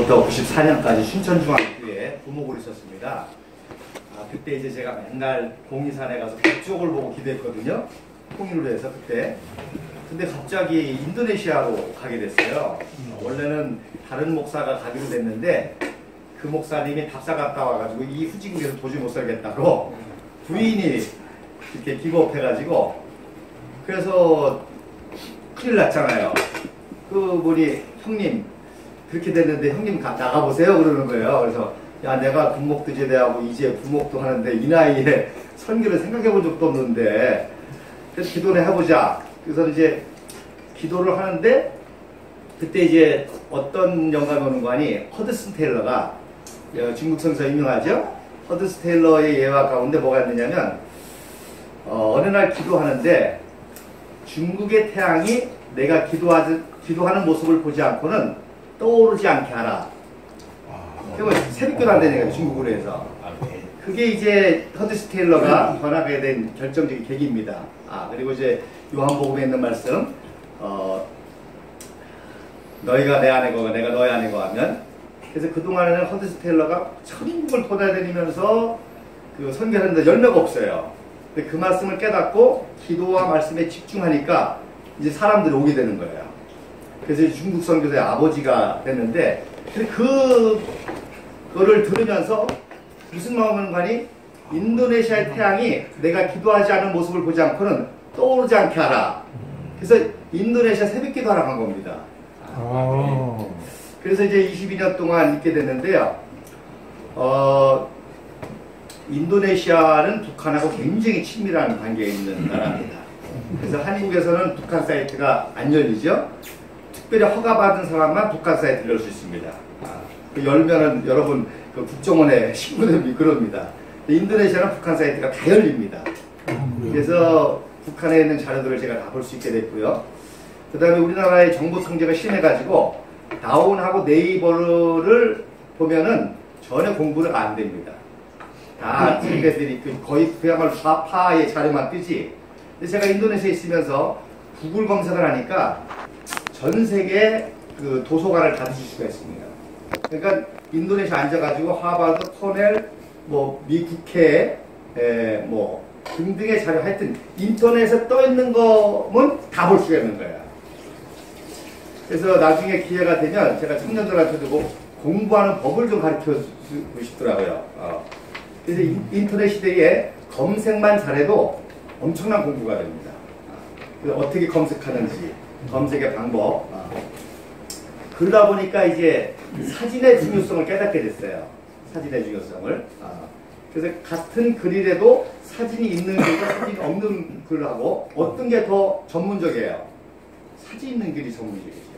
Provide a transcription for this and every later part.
1995년부터 94년까지 춘천중학교에 부목으로 있었습니다. 그때 이제 제가 맨날 공이산에 가서 북쪽을 보고 기도했거든요. 통일을 해서 그때. 근데 갑자기 인도네시아로 가게 됐어요. 원래는 다른 목사가 가기로 됐는데 그 목사님이 답사 갔다 와가지고 이 후진국에서 도저히 못 살겠다고 부인이 이렇게 기겁해가지고 그래서 큰일 났잖아요. 그 분이 형님 그렇게 됐는데 형님 나가보세요 그러는 거예요. 그래서 야 내가 군목도 제대하고 이제 부목도 하는데 이 나이에 선교를 생각해 본 적도 없는데 그래서 기도를 해보자. 그래서 이제 기도를 하는데 그때 이제 어떤 영감이 오는 거 아니 허드슨 테일러가 중국 선서 유명하죠. 허드슨 테일러의 예화 가운데 뭐가 있느냐면 어느 날 기도하는데 중국의 태양이 내가 기도하는 모습을 보지 않고는 떠오르지 않게 하라. 새벽기도 안 되는 거예요, 중국으로 해서. 그게 이제 허드슨 테일러가 변하게 된 결정적인 계기입니다. 그리고 이제 요한복음에 있는 말씀, 너희가 내 안에 거고 내가 너희 안에 거하면. 그래서 그동안에는 허드슨 테일러가 천국을 돌아다니면서 그 선교하는데 열매가 없어요. 근데 그 말씀을 깨닫고 기도와 말씀에 집중하니까 이제 사람들이 오게 되는 거예요. 그래서 중국 선교사의 아버지가 됐는데 그거를 들으면서 무슨 마음을 가니 인도네시아의 태양이 내가 기도하지 않은 모습을 보지 않고는 떠오르지 않게 하라. 그래서 인도네시아 새벽기도 하라고 한 겁니다. 그래서 이제 22년 동안 있게 됐는데요. 인도네시아는 북한하고 굉장히 친밀한 관계에 있는 나라입니다. 그래서 한국에서는 북한 사이트가 안 열리죠. 특별히 허가받은 사람만 북한 사이트를 열 수 있습니다. 그 열면은 여러분 그 국정원에 신고되면 그럽니다. 인도네시아는 북한 사이트가 다 열립니다. 그래서 북한에 있는 자료들을 제가 다 볼 수 있게 됐고요. 그 다음에 우리나라의 정보 통제가 심해가지고 다운하고 네이버를 보면은 전혀 공부를 안 됩니다. 다 친구들이 거의 그야말로 좌파의 자료만 뜨지. 근데 제가 인도네시아에 있으면서 구글 검색을 하니까 전 세계 그 도서관을 다 뒤질 수가 있습니다. 그러니까 인도네시아 앉아가지고 하버드, 코넬, 뭐 미국회, 뭐 등등의 자료 하여튼 인터넷에 떠 있는 거면 다 볼 수가 있는 거야. 그래서 나중에 기회가 되면 제가 청년들한테도 공부하는 법을 좀 가르쳐 주고 싶더라고요. 그래서 인터넷 시대에 검색만 잘해도 엄청난 공부가 됩니다. 어떻게 검색하는지, 검색의 방법. 그러다 보니까 이제 사진의 중요성을 깨닫게 됐어요. 사진의 중요성을. 그래서 같은 글이라도 사진이 있는 글과 사진이 없는 글하고 어떤 게 더 전문적이에요? 사진 있는 글이 전문적이죠.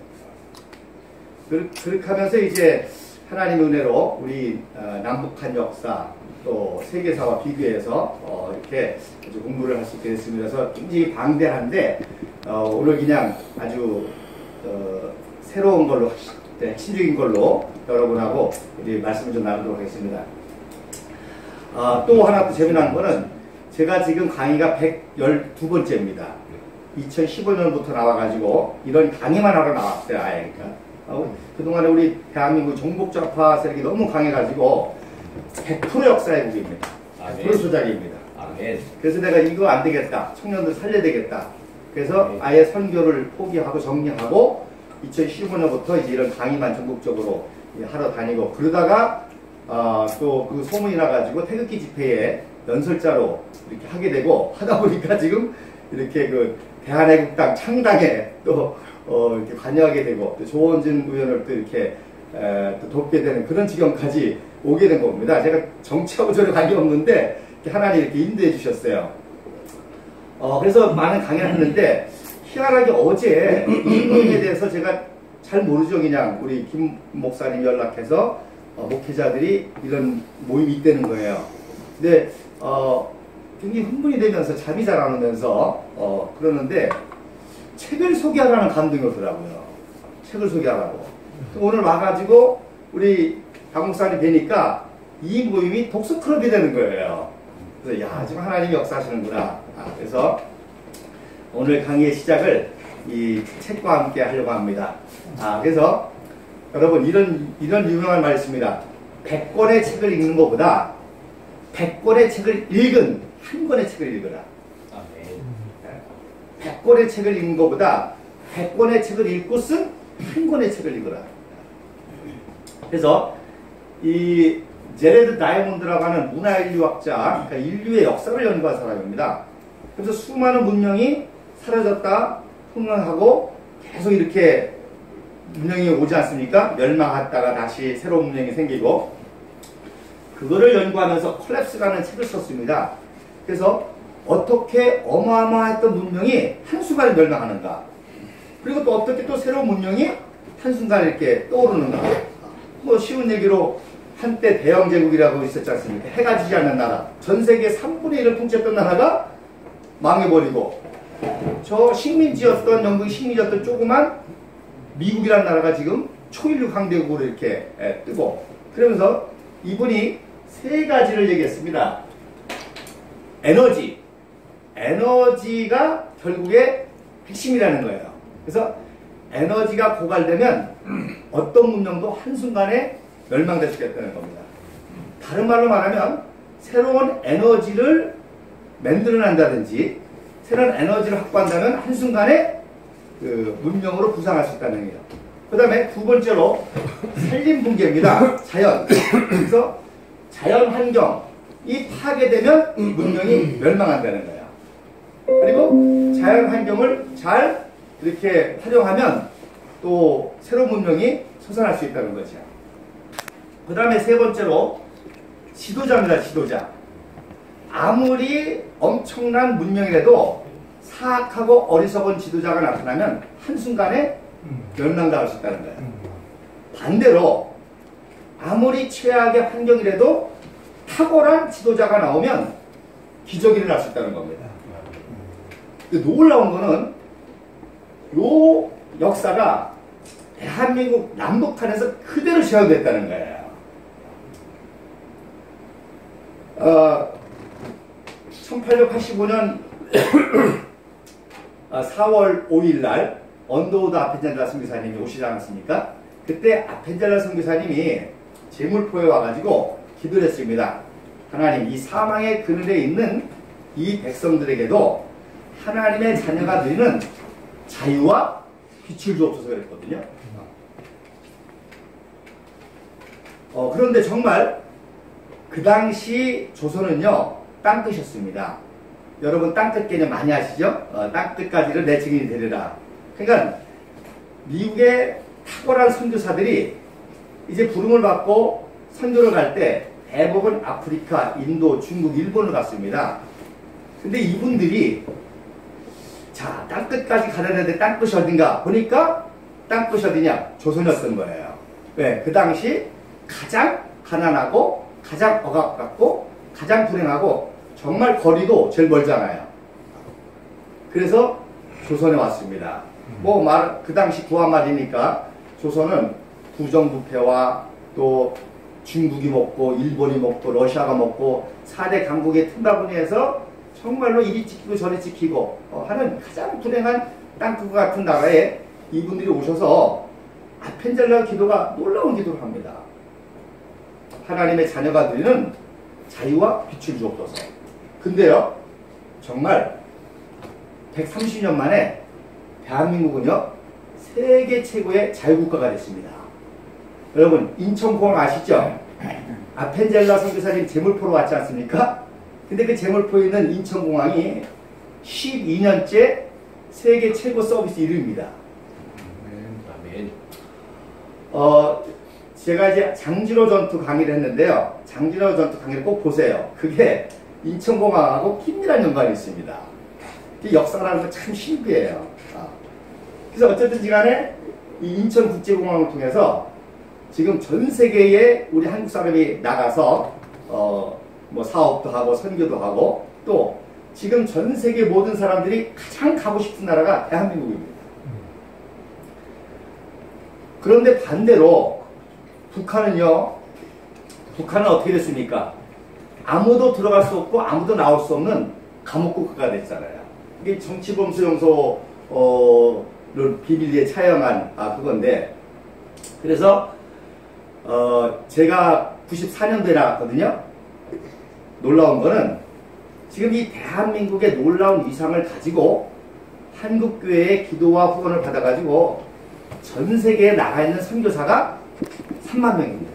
그렇게 하면서 이제 하나님의 은혜로 우리 남북한 역사 또 세계사와 비교해서 이렇게 아주 공부를 할 수 있게 됐습니다. 그래서 굉장히 방대한데 오늘 그냥 아주 새로운 걸로 핵심적인 걸로 여러분하고 우리 말씀을 좀 나누도록 하겠습니다. 또 하나 또 재미난 거는 제가 지금 강의가 112번째입니다. 2015년부터 나와가지고 이런 강의만 하러 나왔어요. 아예. 그러니까 그동안에 우리 대한민국 종북좌파 세력이 너무 강해가지고 100% 역사의 국입니다. 100% 소작입니다. 그래서 내가 이거 안 되겠다. 청년들 살려야 되겠다. 그래서 아예 선교를 포기하고 정리하고 2015년부터 이제 이런 강의만 전국적으로 하러 다니고 그러다가 또 그 소문이 나가지고 태극기 집회에 연설자로 이렇게 하게 되고 하다 보니까 지금 이렇게 그 대한애국당 창당에 또 이렇게 관여하게 되고 또 조원진 의원을 또 이렇게 또 돕게 되는 그런 지경까지 오게 된 겁니다. 제가 정치하고 전혀 관계없는데 하나님 이렇게 인도해 주셨어요. 그래서 많은 강의를 했는데 희한하게 어제 이 모임에 대해서 제가 잘 모르죠. 그냥 우리 김 목사님 연락해서 목회자들이 이런 모임이 있다는 거예요. 근데 굉장히 흥분이 되면서 잠이 잘 안 오면서 그러는데 책을 소개하라는 감동이 오더라고요. 책을 소개하라고. 오늘 와가지고 우리 박 목사님 뵈니까 이 모임이 독서클럽이 되는 거예요. 그래서 야 지금 하나님이 역사하시는구나. 그래서 오늘 강의의 시작을 이 책과 함께 하려고 합니다. 그래서 여러분, 이런 유명한 말이 있습니다. 100권의 책을 읽는 것보다 100권의 책을 읽은 한 권의 책을 읽어라. 아, 네. 100권의 책을 읽는 것보다 100권의 책을 읽고 쓴 한 권의 책을 읽어라. 그래서 이 제레드 다이아몬드라고 하는 문화인류학자, 그러니까 인류의 역사를 연구한 사람입니다. 그래서 수많은 문명이 사라졌다 흥행하고 계속 이렇게 문명이 오지 않습니까? 멸망했다가 다시 새로운 문명이 생기고, 그거를 연구하면서 콜랩스라는 책을 썼습니다. 그래서 어떻게 어마어마했던 문명이 한순간에 멸망하는가, 그리고 또 어떻게 또 새로운 문명이 한순간에 이렇게 떠오르는가. 뭐 쉬운 얘기로 한때 대영제국이라고 있었지 않습니까? 해가 지지 않는 나라, 전 세계 3분의 1을 통치했던 나라가 망해버리고, 저 식민지였던, 영국이 식민지였던 조그만 미국이라는 나라가 지금 초인류 강대국으로 이렇게 뜨고, 그러면서 이분이 세 가지를 얘기했습니다. 에너지가 결국에 핵심이라는 거예요. 그래서 에너지가 고갈되면 어떤 문명도 한순간에 멸망될 수 있다는 겁니다. 다른 말로 말하면 새로운 에너지를 만들어낸다든지 새로운 에너지를 확보한다면 한순간에 그 문명으로 부상할 수 있다는 얘기예요. 그 다음에 두 번째로 산림붕괴입니다. 자연. 그래서 자연 환경이 파괴되면 문명이 멸망한다는 거예요. 그리고 자연 환경을 잘 이렇게 활용하면 또 새로운 문명이 솟아날 수 있다는 거죠. 그 다음에 세 번째로 지도자입니다. 지도자. 아무리 엄청난 문명이라도 사악하고 어리석은 지도자가 나타나면 한순간에 멸망당할 수 있다는 거예요. 반대로 아무리 최악의 환경이라도 탁월한 지도자가 나오면 기적이 일어날 수 있다는 겁니다. 놀라운 거는 요 역사가 대한민국 남북한에서 그대로 재현됐다는 거예요. 1885년 4월 5일 날 언더우드 아펜젤라 선교사님이 오시지 않았습니까? 그때 아펜젤라 선교사님이 제물포에 와가지고 기도를 했습니다. 하나님, 이 사망의 그늘에 있는 이 백성들에게도 하나님의 자녀가 누리는 자유와 빛을 주옵소서 그랬거든요. 그런데 정말 그 당시 조선은요, 땅끝이었습니다. 여러분 땅끝 개념 많이 아시죠? 땅끝까지를 내 증인이 되리라. 그러니까 미국의 탁월한 선교사들이 이제 부름을 받고 선교를 갈 때 대부분 아프리카, 인도, 중국, 일본을 갔습니다. 근데 이분들이 자, 땅끝까지 가려는데 땅끝이 어딘가 보니까 땅끝이 어디냐? 조선이었던 거예요. 왜? 그 당시 가장 가난하고 가장 억압받고 가장 불행하고 정말 거리도 제일 멀잖아요. 그래서 조선에 왔습니다. 그 당시 구한말이니까 조선은 부정부패와 또 중국이 먹고 일본이 먹고 러시아가 먹고 4대 강국의 틈바구니에서 정말로 이리 지키고 저리 지키고 하는 가장 불행한 땅끝 같은 나라에 이분들이 오셔서 아펜젤라 기도가 놀라운 기도를 합니다. 하나님의 자녀가 누리는 자유와 빛을 주옵소서. 근데요, 정말 130년 만에 대한민국은요, 세계 최고의 자유국가가 됐습니다. 여러분, 인천공항 아시죠? 아펜젤라 선교사님 제물포로 왔지 않습니까? 근데 그 제물포에 있는 인천공항이 12년째 세계 최고 서비스 1위입니다. 아멘. 제가 이제 장진호 전투 강의를 했는데요. 장진호 전투 강의를 꼭 보세요. 그게 인천공항하고 긴밀한 연관이 있습니다. 이 역사라는 거 참 신기해요. 그래서 어쨌든 간에 이 인천국제공항을 통해서 지금 전 세계에 우리 한국 사람이 나가서 뭐 사업도 하고 선교도 하고 또 지금 전 세계 모든 사람들이 가장 가고 싶은 나라가 대한민국입니다. 그런데 반대로 북한은 어떻게 됐습니까? 아무도 들어갈 수 없고 아무도 나올 수 없는 감옥국가가 됐잖아요. 이게 정치범수용소를 비밀리에 차용한 그건데 그래서 제가 94년도에 나갔거든요. 놀라운 거는 지금 이 대한민국의 놀라운 위상을 가지고 한국교회의 기도와 후원을 받아가지고 전 세계에 나가 있는 선교사가 3만 명입니다.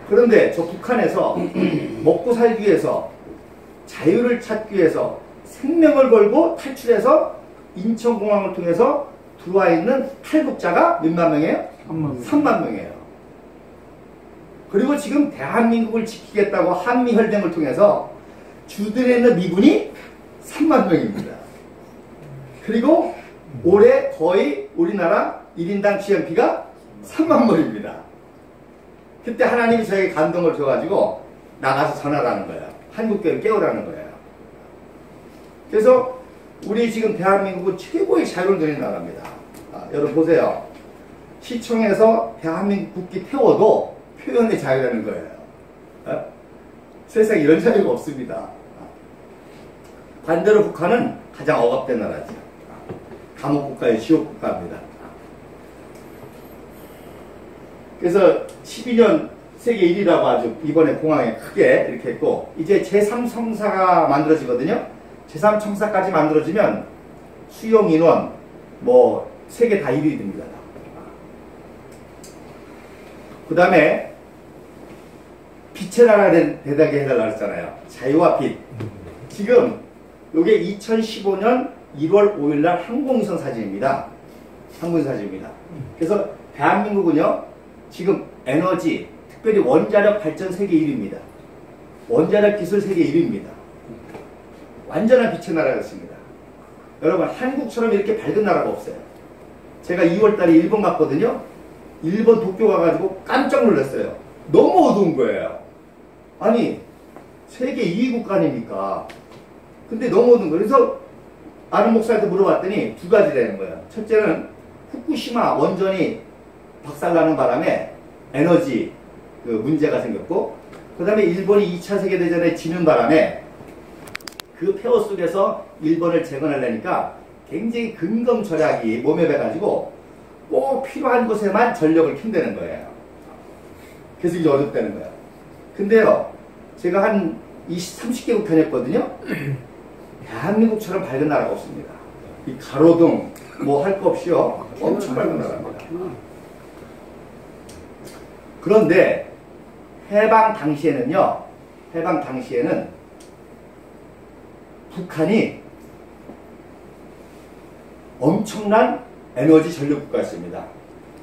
그런데 저 북한에서 먹고 살기 위해서 자유를 찾기 위해서 생명을 걸고 탈출해서 인천공항을 통해서 들어와 있는 탈북자가 몇만 명이에요? 3만 명이에요. 그리고 지금 대한민국을 지키겠다고 한미혈맹을 통해서 주둔해 있는 미군이 3만 명입니다. 그리고 올해 거의 우리나라 1인당 GNP가 3만 불입니다. 그때 하나님이 저에게 감동을 줘가지고 나가서 전하라는 거예요. 한국교회를 깨우라는 거예요. 그래서 우리 지금 대한민국은 최고의 자유를 누리는 나라입니다. 여러분 보세요. 시청에서 대한민국 국기 태워도 표현의 자유라는 거예요. 세상에 이런 자유가 없습니다. 반대로 북한은 가장 억압된 나라죠. 감옥국가의 지옥국가입니다. 그래서 12년 세계 1위라고 아주 이번에 공항에 크게 이렇게 했고, 이제 제3청사가 만들어지거든요. 제3청사까지 만들어지면 수용 인원 뭐 세계 다 1위 됩니다. 그 다음에 빛의 나라 되게 해달라고 했잖아요. 자유와 빛. 지금 이게 2015년 1월 5일날 항공위성 사진입니다. 항공위성 사진입니다. 그래서 대한민국은요, 지금 에너지, 특별히 원자력 발전 세계 1위입니다. 원자력 기술 세계 1위입니다. 완전한 빛의 나라였습니다. 여러분, 한국처럼 이렇게 밝은 나라가 없어요. 제가 2월달에 일본 갔거든요. 일본 도쿄 가가지고 깜짝 놀랐어요. 너무 어두운 거예요. 아니, 세계 2위 국가 아닙니까? 근데 너무 어두운 거예요. 그래서 아는 목사한테 물어봤더니 두 가지 되는 거예요. 첫째는 후쿠시마 원전이 박살나는 바람에 에너지 그 문제가 생겼고, 그 다음에 일본이 2차 세계대전에 지는 바람에 그 폐허 속에서 일본을 재건하려니까 굉장히 근검 절약이 몸에 배가지고 꼭 필요한 곳에만 전력을 킨다는 거예요. 그래서 이제 어렵다는 거예요. 근데요, 제가 한 30개국 다녔거든요. 대한민국처럼 밝은 나라가 없습니다. 이 가로등 뭐 할 거 없이요, 엄청 밝은 나라입니다. 그런데 해방 당시에는요, 북한이 엄청난 에너지 전력 국가였습니다.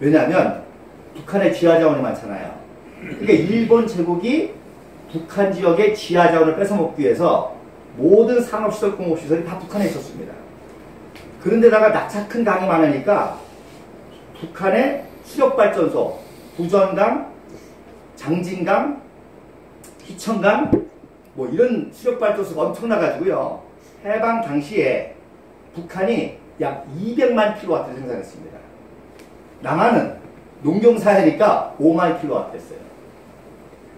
왜냐하면 북한에 지하 자원이 많잖아요. 그러니까 일본 제국이 북한 지역의 지하 자원을 뺏어먹기 위해서 모든 산업시설, 공업시설이 다 북한에 있었습니다. 그런데다가 낙차 큰 강이 많으니까 북한의 수력발전소, 부전강, 장진강, 희천강, 뭐 이런 수력발전소가 엄청나가지고요, 해방 당시에 북한이 약 200만 킬로와트 생산했습니다. 남한은 농경사회니까 5만 킬로와트 했어요.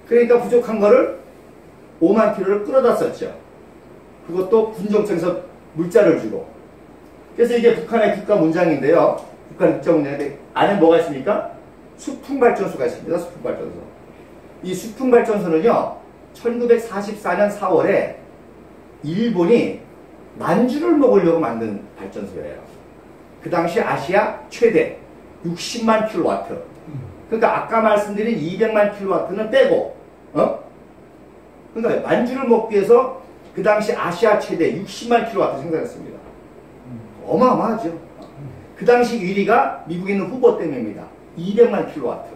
그러니까 부족한 거를 5만 킬로를 끌어다 썼죠. 그것도 군정청에서 물자를 주고. 그래서 이게 북한의 국가 문장인데요. 북한 국가 문장인데 안에 뭐가 있습니까? 수풍발전소가 있습니다. 수풍발전소. 이 수풍발전소는요, 1944년 4월에 일본이 만주를 먹으려고 만든 발전소예요. 그 당시 아시아 최대 60만 킬로와트. 그러니까 아까 말씀드린 200만 킬로와트는 빼고, 그러니까 만주를 먹기 위해서 그 당시 아시아 최대 60만 킬로와트 생산했습니다. 어마어마하죠. 그 당시 1위가 미국에 있는 후보 때문입니다. 200만 킬로와트.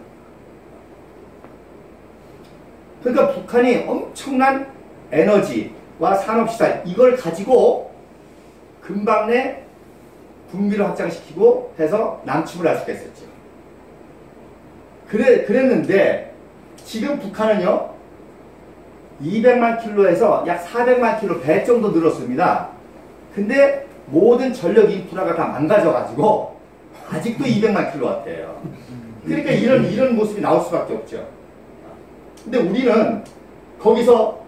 그러니까 북한이 엄청난 에너지와 산업시설, 이걸 가지고 금방 내 군비를 확장시키고 해서 남침을 할 수가 있었죠. 그랬는데 지금 북한은요, 200만 킬로에서 약 400만 킬로, 배 정도 늘었습니다. 근데 모든 전력 인프라가 다 망가져가지고 아직도 200만 킬로와트예요. 그러니까 이런 모습이 나올 수밖에 없죠. 근데 우리는 거기서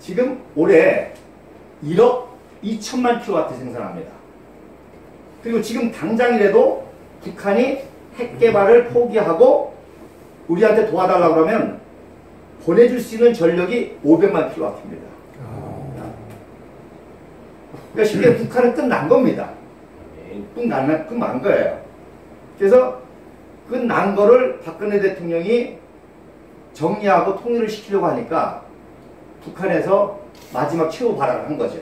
지금 올해 1억 2천만 킬로와트 생산합니다. 그리고 지금 당장이라도 북한이 핵 개발을 포기하고 우리한테 도와달라고 그러면 보내줄 수 있는 전력이 500만 킬로와트입니다. 그러니까 쉽게 북한은 끝난 겁니다. 끝난 거예요. 그래서 끝난 거를 박근혜 대통령이 정리하고 통일을 시키려고 하니까 북한에서 마지막 최후 발악을 한 거죠.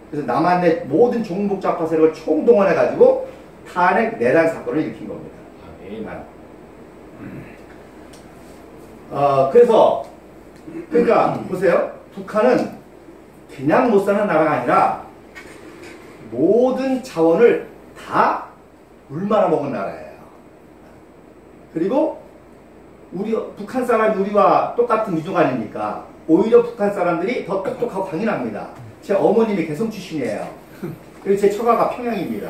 그래서 남한의 모든 종북좌파 세력을 총동원해가지고 탄핵 내란 사건을 일으킨 겁니다. 그러니까 보세요. 북한은 그냥 못 사는 나라가 아니라 모든 자원을 다 물 말아먹은 나라예요. 그리고 북한 사람이 우리와 똑같은 민족 아닙니까? 오히려 북한 사람들이 더 똑똑하고 강인합니다. 제 어머님이 개성 출신이에요. 그리고 제 처가가 평양입니다.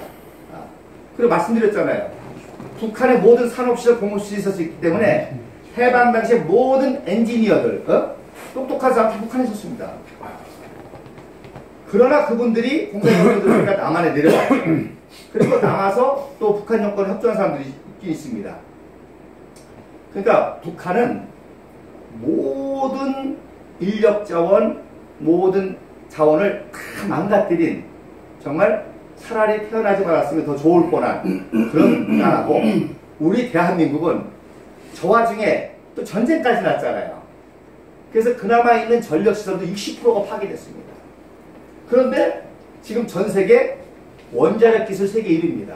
그리고 말씀드렸잖아요. 북한의 모든 산업시설, 공업시설이 있었기 때문에 해방 당시에 모든 엔지니어들, 똑똑한 사람들 북한에 있었습니다. 그러나 그분들이 공산주의가 남한에 내려왔죠. 그리고 남아서 또 북한 정권에 협조한 사람들이 있긴 있습니다. 그러니까 북한은 모든 인력 자원, 모든 자원을 다 망가뜨린 정말 차라리 태어나지 말았으면 더 좋을 뻔한 그런 나라고, 우리 대한민국은 저 와중에 또 전쟁까지 났잖아요. 그래서 그나마 있는 전력시설도 60%가 파괴됐습니다. 그런데 지금 전 세계 원자력 기술 세계 1위입니다.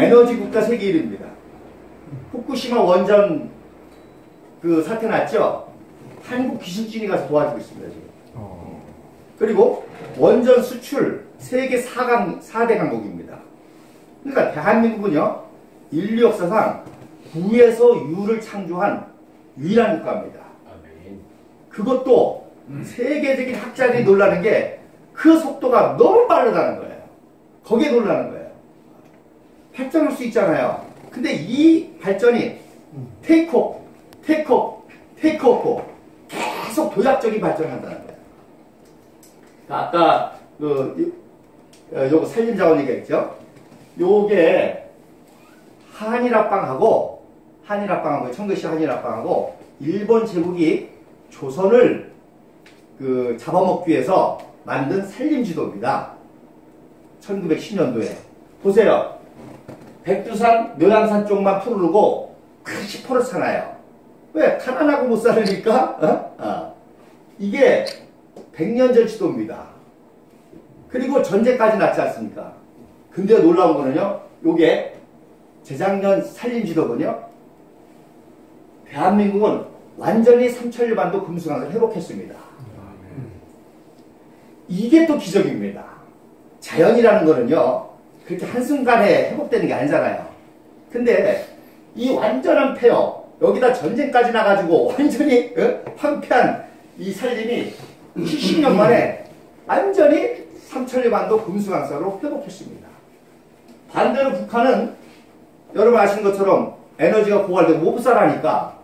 에너지 국가 세계 1위입니다. 후쿠시마 원전 그 사태 났죠? 한국 기술진이 가서 도와주고 있습니다, 지금. 그리고 원전 수출 세계 4대 강국입니다. 그러니까 대한민국은요, 인류 역사상 구에서 유를 창조한 유일한 국가입니다. 그것도 세계적인 학자들이 놀라는 게 그 속도가 너무 빠르다는 거예요. 거기에 놀라는 거예요. 발전할 수 있잖아요. 근데 이 발전이 테이크오프 계속 도약적인 발전을 한다는 거예요. 아까 요거 산림자원 얘기했죠. 요게 한일합방하고 청교시 한일합방하고 일본 제국이 조선을 잡아먹기 위해서 만든 산림지도입니다. 1910년도에 보세요. 백두산, 묘양산 쪽만 푸르르고 80% 사나요. 왜? 가난하고 못 살으니까? 이게 100년 전 지도입니다. 그리고 전쟁까지 났지 않습니까? 근데 놀라운 거는요, 요게 재작년 산림지도군요. 대한민국은 완전히 삼천리반도 금수강을 회복했습니다. 이게 또 기적입니다. 자연이라는 거는요, 그렇게 한순간에 회복되는 게 아니잖아요. 근데 이 완전한 폐허, 여기다 전쟁까지 나가지고 완전히 황폐한 이 산림이 70년 만에 완전히 삼천리반도 금수강사로 회복했습니다. 반대로 북한은 여러분 아시는 것처럼 에너지가 고갈되고 못 살아니까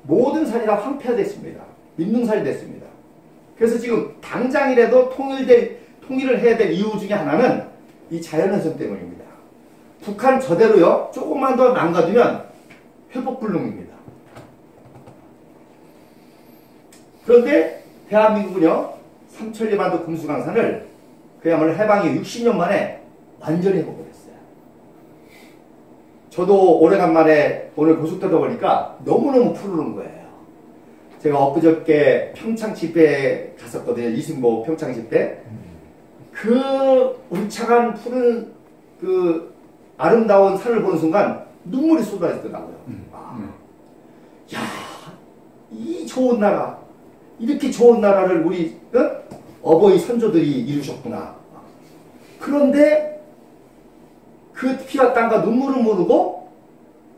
모든 산이 다 황폐화됐습니다. 민둥산이 됐습니다. 그래서 지금 당장이라도 통일을 해야 될 이유 중에 하나는 이 자연현상 때문입니다. 북한 저대로요, 조금만 더 망가지면 회복불능입니다. 그런데 대한민국은요, 삼천리반도 금수강산을 그야말로 해방 이후 60년 만에 완전히 회복을 했어요. 저도 오래간만에 오늘 고속도로 보니까 너무너무 푸르른 거예요. 제가 엊그저께 평창 집회에 갔었거든요. 이승복 평창 집회. 그 울창한 푸른 그 아름다운 산을 보는 순간 눈물이 쏟아지더라고요. 야, 이 좋은 나라, 이렇게 좋은 나라를 우리 어버이 선조들이 이루셨구나. 그런데 그 피와 땀과 눈물을 모르고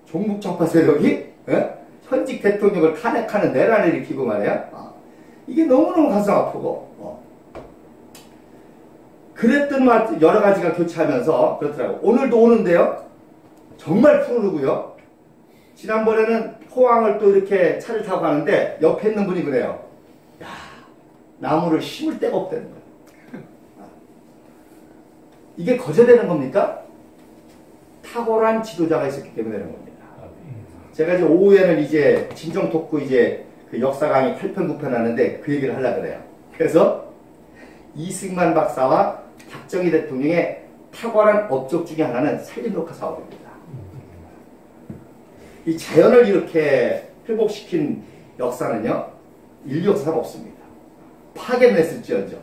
종북좌파 세력이 현직 대통령을 탄핵하는 내란을 일으키고 말이야. 이게 너무너무 가슴 아프고. 그랬던 여러 가지가 교차하면서 그렇더라고요. 오늘도 오는데요, 정말 푸르르고요. 지난번에는 포항을 또 이렇게 차를 타고 가는데 옆에 있는 분이 그래요. 야, 나무를 심을 데가 없다는 거예요. 이게 거저되는 겁니까? 탁월한 지도자가 있었기 때문에 되는 겁니다. 아멘. 제가 이제 오후에는 이제 진정 토크 이제 그 역사 강의 8편 9편 하는데 그 얘기를 하려고 그래요. 그래서 이승만 박사와 박정희 대통령의 탁월한 업적 중에 하나는 산림녹화 사업입니다. 이 자연을 이렇게 회복시킨 역사는요, 인류 역사가 없습니다. 파괴했을지언정.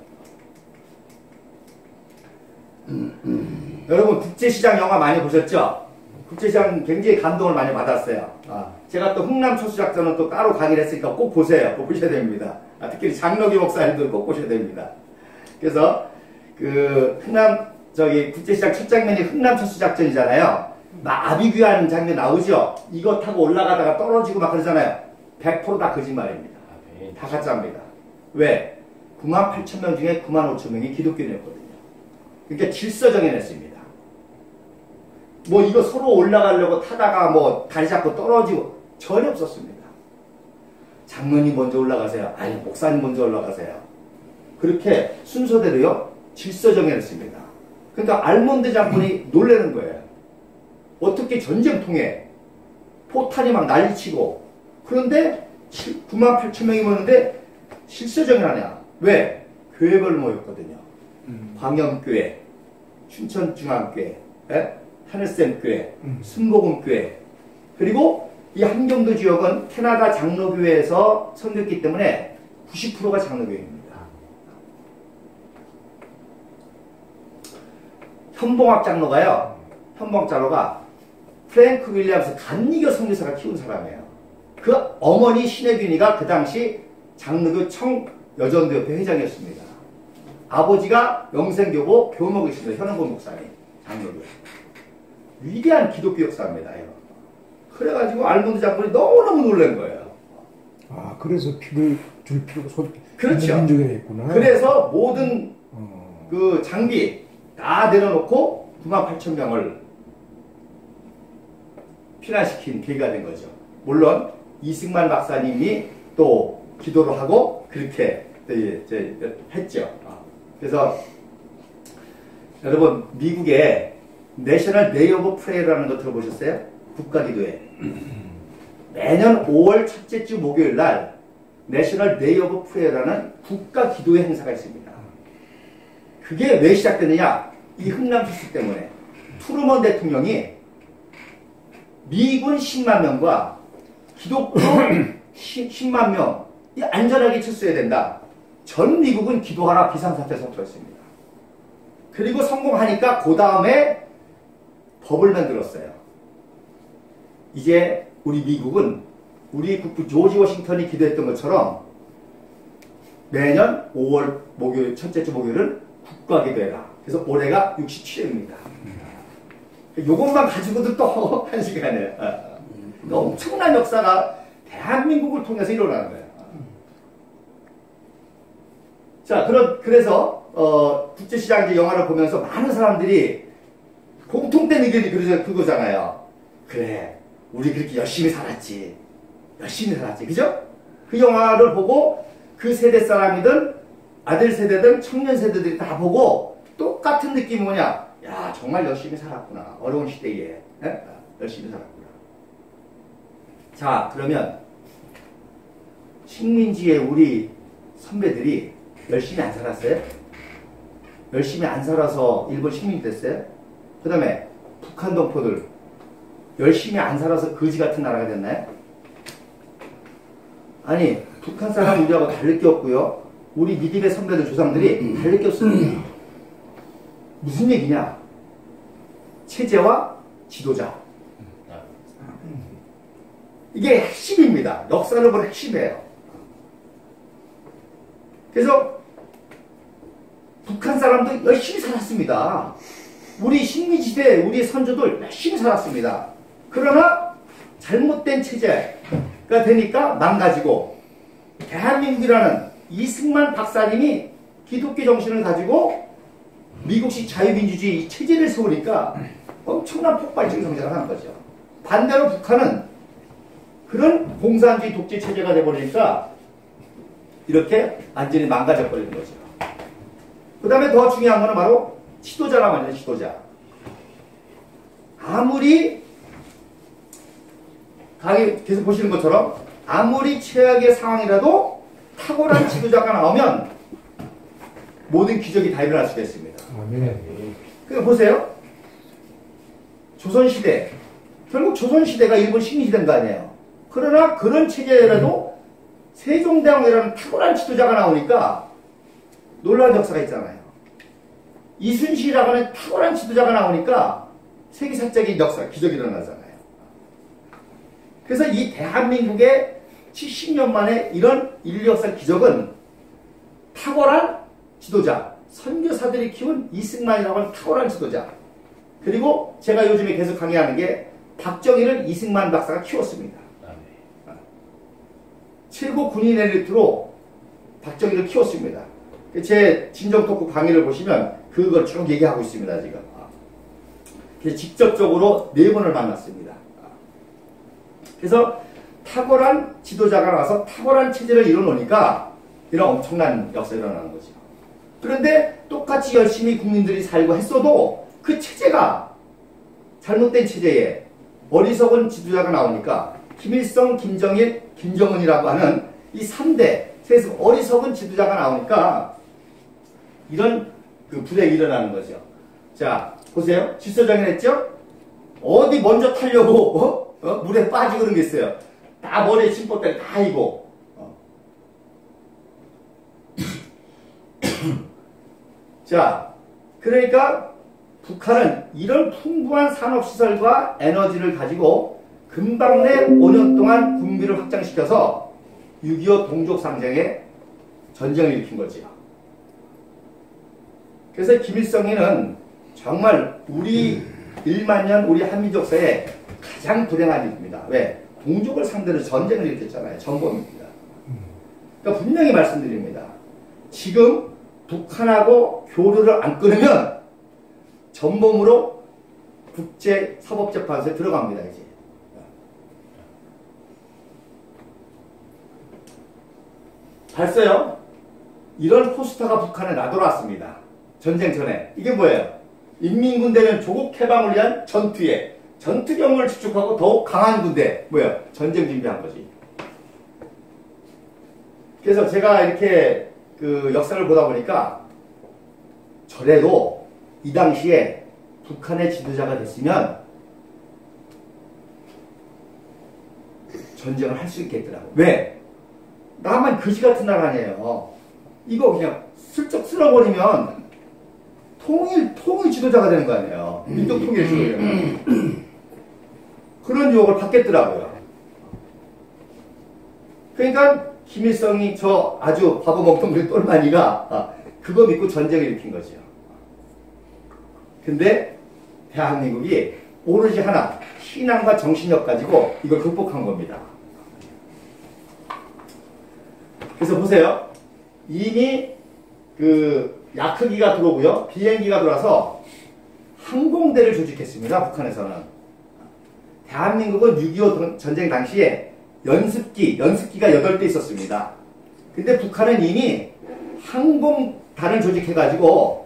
여러분 국제시장 영화 많이 보셨죠? 국제시장 굉장히 감동을 많이 받았어요. 제가 또 흥남 초수작전은 또 따로 강의를 했으니까 꼭 보세요. 꼭 보셔야 됩니다. 특히 장로기 목사님들 꼭 보셔야 됩니다. 그래서 그 흥남 국제시장 첫 장면이 흥남 초수작전이잖아요. 막 아비규환 장면 나오죠? 이거 타고 올라가다가 떨어지고 막 그러잖아요. 100% 다 거짓말입니다. 아멘. 다 가짜입니다. 왜? 98,000명 중에 95,000명이 기독교인이었거든요. 그러니까 질서 정해냈습니다. 뭐 이거 서로 올라가려고 타다가 뭐 다리 잡고 떨어지고 전혀 없었습니다. 장로님 먼저 올라가세요. 아니 목사님 먼저 올라가세요. 그렇게 순서대로요 질서 정해냈습니다. 그러니까 알몬드 장군이 놀라는 거예요. 어떻게 전쟁통에 포탄이 막 난리치고 그런데 98,000명이 모였는데 질서 정해하냐? 왜? 교회별로 모였거든요. 광영교회, 춘천중앙교회, 하늘샘교회, 순복음교회, 그리고 이 함경도 지역은 캐나다 장로교회에서 섬겼기 때문에 90%가 장로교회입니다. 현봉학 장로가요, 현봉학 장로가 프랭크 윌리엄스 간이교 선교사가 키운 사람이에요. 그 어머니 신혜균이가 그 당시 장로교 청여전도협회 회장이었습니다. 아버지가 영생교보 교목이십니다. 현원권 목사님, 장로교. 위대한 기독교 역사입니다. 그래가지고 알몬드 장군이 너무너무 놀란 거예요. 아, 그래서 피를 줄 필요가 그렇죠. 민족에 있구나. 그래서 모든 그 장비 다 내려놓고 98,000명을 피난시킨 계기가 된 거죠. 물론 이승만 박사님이 또 기도를 하고 그렇게 했죠. 그래서 여러분 미국의 내셔널 데이 오브 프레이라는 거 들어보셨어요? 국가기도회. 매년 5월 첫째 주 목요일 날 내셔널 데이 오브 프레이라는 국가기도회 행사가 있습니다. 그게 왜 시작되느냐? 이 흥남 투수 때문에 트루먼 대통령이 미군 10만 명과 기독교 10만 명이 안전하게 철수해야 된다. 전 미국은 기도하라 비상사태 선포했습니다. 그리고 성공하니까 그 다음에 법을 만들었어요. 이제 우리 미국은 우리 국부 조지 워싱턴이 기도했던 것처럼 매년 5월 목요일 첫째 주 목요일은 국가기도회라. 그래서 올해가 67회입니다. 요것만 가지고도 또 한 시간에 엄청난 역사가 대한민국을 통해서 일어나는 거예요. 자, 그래서 국제시장 이제 영화를 보면서 많은 사람들이 공통된 의견이 그거잖아요. 그래, 우리 그렇게 열심히 살았지. 열심히 살았지. 그죠? 그 영화를 보고 그 세대 사람이든 아들 세대든 청년 세대들이 다 보고 똑같은 느낌이 뭐냐? 야, 정말 열심히 살았구나. 어려운 시대에. 열심히 살았구나. 자, 그러면 식민지의 우리 선배들이 열심히 안 살았어요? 열심히 안 살아서 일본 식민이 됐어요? 그 다음에 북한 동포들 열심히 안 살아서 거지 같은 나라가 됐나요? 아니, 북한 사람 우리하고 다를 게 없고요. 우리 미디의 선배들 조상들이 다를 게 없습니다. 무슨 얘기냐? 체제와 지도자. 이게 핵심입니다. 역사를 보는 핵심이에요. 그래서 북한 사람도 열심히 살았습니다. 우리 식민지대 우리 선조들 열심히 살았습니다. 그러나 잘못된 체제가 되니까 망가지고 대한민국이라는 이승만 박사님이 기독교 정신을 가지고 미국식 자유민주주의 이 체제를 세우니까 엄청난 폭발적인 성장을 하는 거죠. 반대로 북한은 그런 공산주의 독재 체제가 돼버리니까 이렇게 완전히 망가져버리는 거죠. 그 다음에 더 중요한 거는 바로 지도자란 말이에요. 지도자. 아무리 계속 보시는 것처럼 아무리 최악의 상황이라도 탁월한 지도자가 나오면 모든 기적이 다 일어날 수가 있습니다. 아멘. 그러니까 보세요. 조선시대, 결국 조선시대가 일본 식민지대인 거 아니에요. 그러나 그런 체제라도 세종대왕이라는 탁월한 지도자가 나오니까 놀라운 역사가 있잖아요. 이순신이라고 하는 탁월한 지도자가 나오니까 세계사적인 역사, 기적이 일어나잖아요. 그래서 이 대한민국의 70년 만에 이런 인류 역사 기적은 탁월한 지도자, 선교사들이 키운 이승만이라고 하는 탁월한 지도자, 그리고 제가 요즘에 계속 강의하는 게 박정희를 이승만 박사가 키웠습니다. 최고 군인 엘리트로 박정희를 키웠습니다. 제 진정 토크 강의를 보시면 그걸 쭉 얘기하고 있습니다. 지금. 그래서 직접적으로 4번을 만났습니다. 그래서 탁월한 지도자가 나와서 탁월한 체제를 이뤄놓으니까 이런 엄청난 역사가 일어나는 거죠. 그런데 똑같이 열심히 국민들이 살고 했어도 그 체제가 잘못된 체제에 어리석은 지도자가 나오니까 김일성, 김정일, 김정은이라고 하는 이 3대 세에서 어리석은 지도자가 나오니까 이런 그 불행이 일어나는 거죠. 자, 보세요. 질서정연했죠? 어디 먼저 타려고 물에 빠지고 그런 게 있어요. 다 머리에 침법대를 다 이고. 자, 그러니까 북한은 이런 풍부한 산업시설과 에너지를 가지고 금방 내 5년 동안 군비를 확장시켜서 6.25 동족상쟁에 전쟁을 일으킨 거지요. 그래서 김일성이는 정말 우리 1만 년 우리 한민족 역사에 가장 불행한 일입니다. 왜? 동족을 상대로 전쟁을 일으켰잖아요. 전범입니다. 그러니까 분명히 말씀드립니다. 지금 북한하고 교류를 안 끊으면 전범으로 국제사법재판소에 들어갑니다. 이제. 봤어요? 이런 포스터가 북한에 나돌아왔습니다. 전쟁 전에. 이게 뭐예요? 인민군대는 조국 해방을 위한 전투에 전투 경험을 축적하고 더욱 강한 군대. 뭐예요? 전쟁 준비한 거지. 그래서 제가 이렇게 그 역사를 보다 보니까 저래도 이 당시에 북한의 지도자가 됐으면 전쟁을 할 수 있겠더라고. 왜? 나만 거지 같은 나라 아니에요. 이거 그냥 슬쩍 쓸어버리면 통일 지도자가 되는 거 아니에요. 민족 통일 지도자. 그런 유혹을 받겠더라고요. 그러니까 김일성이 저 아주 바보 멍텅이 똘마니가 그거 믿고 전쟁을 일으킨 거죠. 근데 대한민국이 오로지 하나, 신앙과 정신력 가지고 이걸 극복한 겁니다. 그래서 보세요. 이미 그 야크기가 들어오고요. 비행기가 들어와서 항공대를 조직했습니다. 북한에서는. 대한민국은 6.25 전쟁 당시에 연습기가 8대 있었습니다. 근데 북한은 이미 항공단을 조직해가지고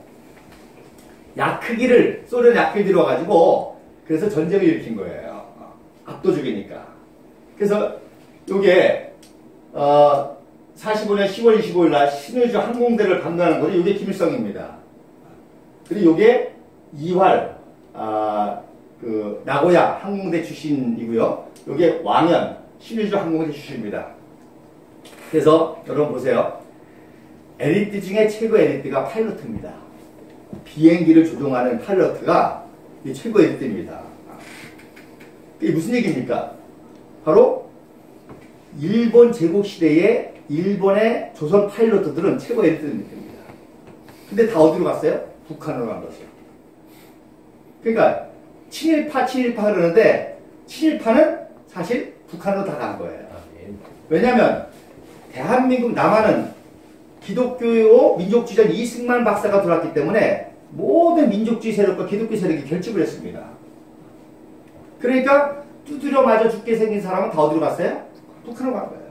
소련 야크기 들어와가지고 그래서 전쟁을 일으킨 거예요. 압도적이니까. 그래서 요게 45년 10월 25일 날 신의주 항공대를 감당하는 거죠. 이게 김일성입니다. 그리고 이게 2활 그 나고야 항공대 출신이고요. 이게 왕현 신의주 항공대 출신입니다. 그래서 여러분 보세요. 엘리트 중에 최고 엘리트가 파일럿입니다. 비행기를 조종하는 파일럿가 최고 엘리트입니다. 이게 무슨 얘기입니까? 바로 일본 제국시대에 일본의 조선 파일럿들은 최고 엘리트입니다. 근데 다 어디로 갔어요? 북한으로 간 거죠. 그러니까 친일파 그러는데 친일파는 사실 북한으로 다 간 거예요. 왜냐하면 대한민국 남한은 기독교 민족주의자 이승만 박사가 들어왔기 때문에 모든 민족주의 세력과 기독교 세력이 결집을 했습니다. 그러니까 두드려 맞아 죽게 생긴 사람은 다 어디로 갔어요? 북한으로 간 거예요.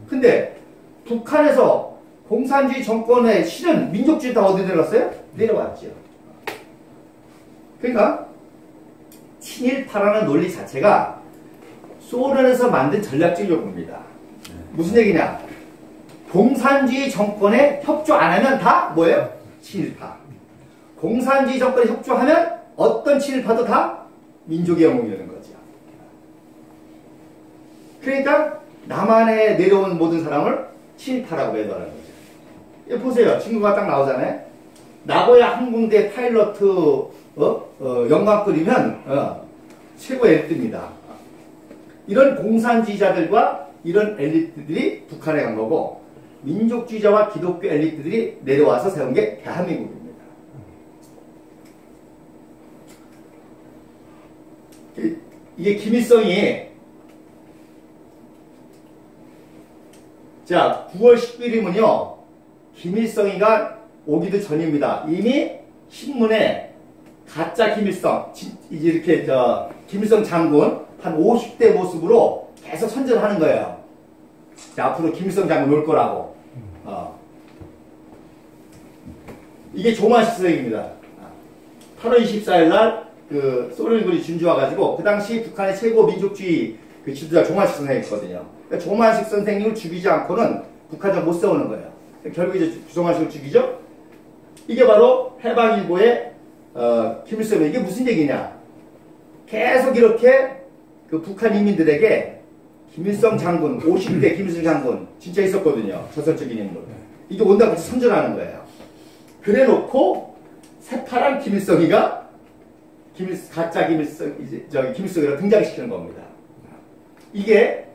근데 북한에서 공산주의 정권의 실은 민족주의 다 어디 내려왔어요? 내려왔죠. 그러니까 친일파라는 논리 자체가 소련에서 만든 전략적 요구입니다. 무슨 얘기냐? 공산주의 정권에 협조 안 하면 다 뭐예요? 친일파. 공산주의 정권에 협조하면 어떤 친일파도 다 민족의 영웅이 되는 거죠. 그러니까 남한에 내려온 모든 사람을 친일파라고 매도하는 거죠. 이거 보세요. 친구가 딱 나오잖아요. 나고야 항공대 파일러트 영광끓이면 최고의 엘리트입니다. 이런 공산주의자들과 이런 엘리트들이 북한에 간 거고 민족주의자와 기독교 엘리트들이 내려와서 세운 게 대한민국입니다. 이게 김일성이 자 9월 10일이면요 김일성이가 오기도 전입니다. 이미 신문에 가짜 김일성 이제 이렇게 김일성 장군 한 50대 모습으로 계속 선전하는 거예요. 자, 앞으로 김일성 장군 올 거라고. 이게 조만식 선생입니다. 8월 24일 날 그 소련군이 준주와 가지고 그 당시 북한의 최고 민족주의 그 지도자 조만식 선생이었거든요. 그러니까 조만식 선생님을 죽이지 않고는 북한을 못 세우는 거예요. 결국 이제 조만식을 죽이죠. 이게 바로 해방일보의 김일성이 이게 무슨 얘기냐? 계속 이렇게 그 북한 인민들에게 김일성 장군, 50대 김일성 장군 진짜 있었거든요. 조선적인 인물. 이게 온다고 같이 선전하는 거예요. 그래 놓고 새파란 김일성이가 가짜 김일성, 김일성이라고 등장시키는 겁니다. 이게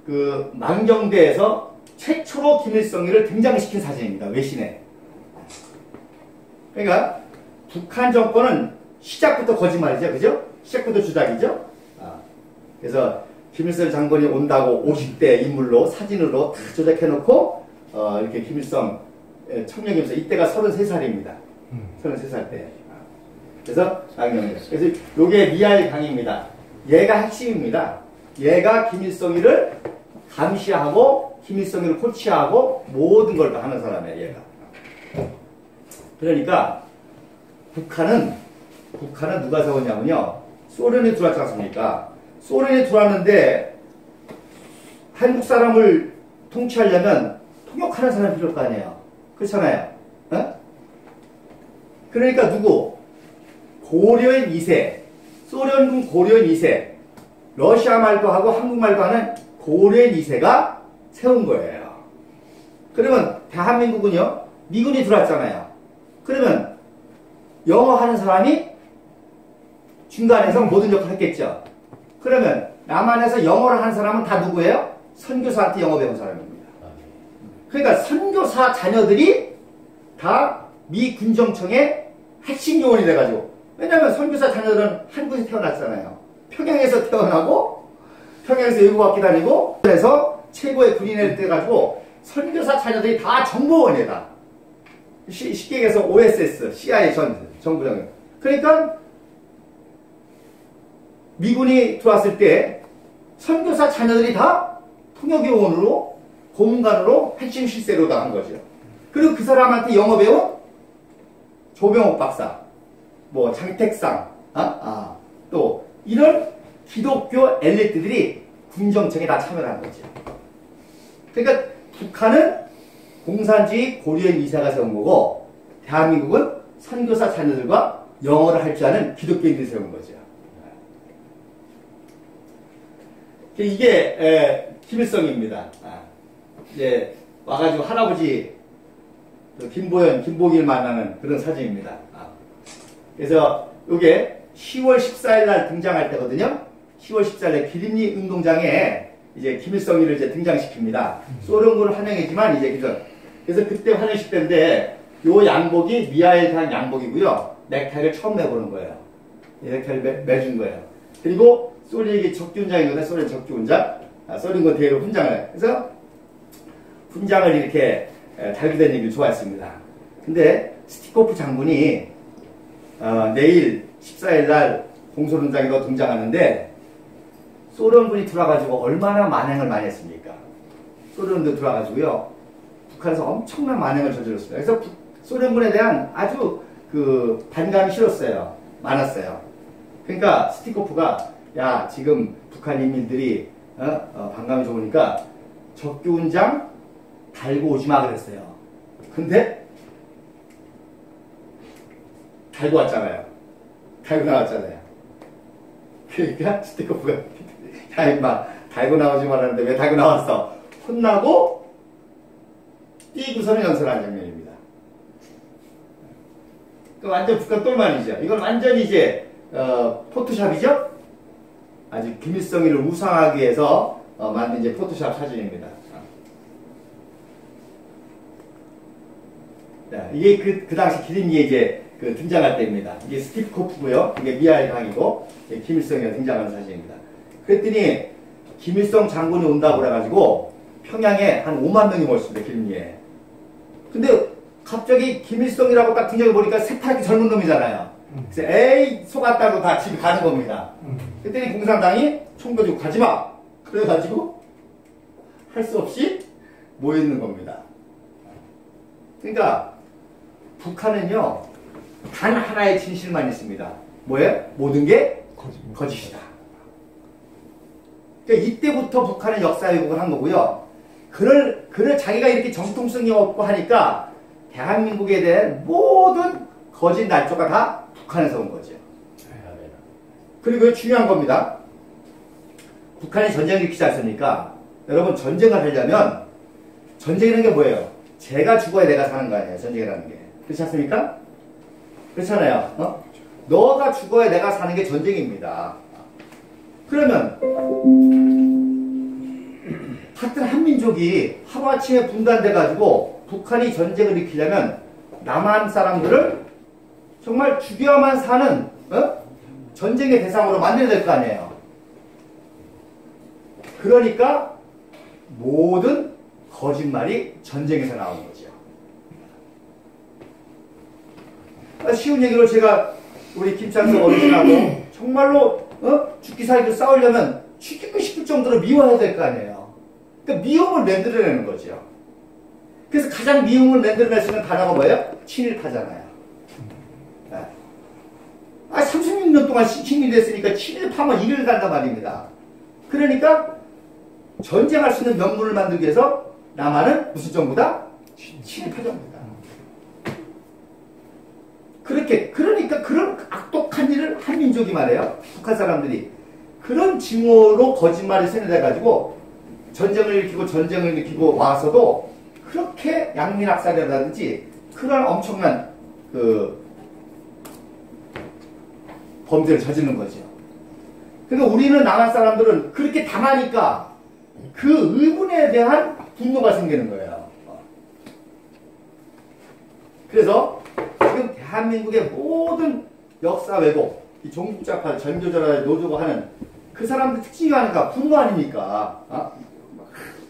그 만경대에서 최초로 김일성이를 등장시킨 사진입니다. 외신에. 그러니까 북한 정권은 시작부터 거짓말이죠. 그죠? 시작부터 주작이죠. 그래서 김일성 장군이 온다고 50대 인물로 사진으로 다 조작해놓고 이렇게 김일성 청년이면서 이때가 33살입니다. 33살 때. 그래서 강경대. 그래서 요게 미하일 강입니다. 얘가 핵심입니다. 얘가 김일성이를 감시하고 김일성이를 코치하고 모든 걸 다 하는 사람이에요. 얘가. 그러니까 북한은 누가 세웠냐면요. 소련이 들어왔지 않습니까? 소련이 들어왔는데 한국 사람을 통치하려면 통역하는 사람이 필요할 거 아니에요. 그렇잖아요. 어? 그러니까 누구? 고려인 2세, 소련군 고려인 2세, 러시아 말도 하고 한국말도 하는 고려인 2세가 세운 거예요. 그러면 대한민국은요, 미군이 들어왔잖아요. 그러면 영어 하는 사람이 중간에서 모든 역할을 했겠죠. 그러면 남한에서 영어를 하는 사람은 다 누구예요? 선교사한테 영어 배운 사람입니다. 그러니까 선교사 자녀들이 다 미 군정청의 핵심 요원이 돼가지고, 왜냐면 선교사 자녀들은 한국에서 태어났잖아요. 평양에서 태어나고 평양에서 외국학교 다니고 그래서 최고의 군인을 돼가지고 선교사 자녀들이 다 정보원이다. 쉽게 얘기해서 OSS, CIA 정부장. 그러니까 미군이 들어왔을 때 선교사 자녀들이 다 통역요원으로 고문관으로 핵심 실세로 나간 거죠. 그리고 그 사람한테 영어 배운 조병옥 박사, 뭐 장택상, 또 이런 기독교 엘리트들이 군정청에 다 참여를 한 거죠. 그러니까 북한은 공산주의 고려인 2세가 세운 거고 대한민국은 선교사 자녀들과 영어를 할 줄 아는 기독교인들이 세운 거죠. 이게 김일성입니다. 이제 와가지고 할아버지 김보길 만나는 그런 사진입니다. 그래서 이게 10월 14일 날 등장할 때거든요. 10월 14일에 기림리 운동장에 이제 김일성이를 이제 등장시킵니다. 소련군 환영이지만 이제 그래서 그때 환영식 때인데 요 양복이 미하일강 양복이고요. 넥타이를 처음 매보는 거예요. 넥타이를 매준 거예요. 그리고 소련이 적기훈장이거든요. 소련 적기훈장. 소련군 대회로 훈장을. 그래서 훈장을 이렇게 달게 된 얘기를 좋아했습니다. 근데 스티코프 장군이 내일 14일 날 공소훈장에도 등장하는데 소련군이 들어와가지고 얼마나 만행을 많이 했습니까? 소련군도 들어와가지고요. 북한에서 엄청난 만행을 저질렀습니다. 그래서 소련군에 대한 아주 그 반감이 실었어요. 많았어요. 그러니까 스티코프가 야 지금 북한 인민들이 반감이 좋으니까 적교훈장 달고 오지 마 그랬어요. 근데 달고 왔잖아요. 달고 나왔잖아요. 그러니까 스티커프가 야 임마 달고 나오지 말았는데 왜 달고 나왔어? 혼나고 뛰고서는 연설한 장면입니다. 그 완전 북한 똘만이죠. 이건 완전히 이제 포토샵이죠. 아주 김일성이를 우상하기 위해서 만든 이제 포토샵 사진입니다. 자, 이게 그 당시 기린이에 이제 등장할 때입니다. 이게 스티브 코프고요. 이게 미하일 강이고 김일성이 등장하는 사진입니다. 그랬더니 김일성 장군이 온다고 그래가지고 평양에 한 5만 명이 모였습니다. 기린이에. 근데 갑자기 김일성이라고 딱 등장해 보니까 새파랗게 젊은 놈이잖아요. 그래서 에이 속았다고 다 집에 가는 겁니다. 그랬더니 공산당이 총 가지고 가지마. 그래가지고 할 수 없이 모여있는 겁니다. 그러니까 북한은요 단 하나의 진실만 있습니다. 뭐예요? 모든 게 거짓이다. 그러니까 이때부터 북한은 역사 왜곡을 한 거고요. 그를 자기가 이렇게 정통성이 없고 하니까 대한민국에 대한 모든 거짓 날조가 다 북한에서 온 거죠. 그리고 중요한 겁니다. 북한이 전쟁을 일으키지 않습니까? 여러분 전쟁을 하려면 전쟁이라는 게 뭐예요? 제가 죽어야 내가 사는 거 아니에요. 전쟁이라는 게. 그렇지 않습니까? 그렇잖아요. 너가 죽어야 내가 사는 게 전쟁입니다. 그러면 같은 한민족이 하루아침에 분단돼가지고 북한이 전쟁을 일으키려면 남한 사람들을 정말 죽여야만 사는 전쟁의 대상으로 만들어야 될 거 아니에요. 그러니까 모든 거짓말이 전쟁에서 나오는 거죠. 쉬운 얘기로 제가 우리 김창석 어르신하고 정말로 죽기 살기로 싸우려면 죽이고 싶을 정도로 미워해야 될 거 아니에요. 그러니까 미움을 만들어내는 거죠. 그래서 가장 미움을 만들어낼 수 있는 단어가 뭐예요? 친일파잖아요. 36년 동안 식민이 됐으니까 친일파만 이를 간단 말입니다. 그러니까 전쟁할 수 있는 명분을 만들기 위해서 남한은 무슨 정부다? 친일파 정부다. 그러니까 그런 악독한 일을 한민족이 말해요. 북한 사람들이. 그런 징후로 거짓말을 세뇌돼가지고 전쟁을 일으키고 와서도 그렇게 양민학살이라든지 그런 엄청난 범죄를 저지르는 거죠. 그러니까 우리는 남한 사람들은 그렇게 당하니까 그 의문에 대한 분노가 생기는 거예요. 그래서 지금 대한민국의 모든 역사 왜곡, 이 종북자파, 전교조라, 노조가 하는 그 사람들 특징이 하는가? 분노 아닙니까?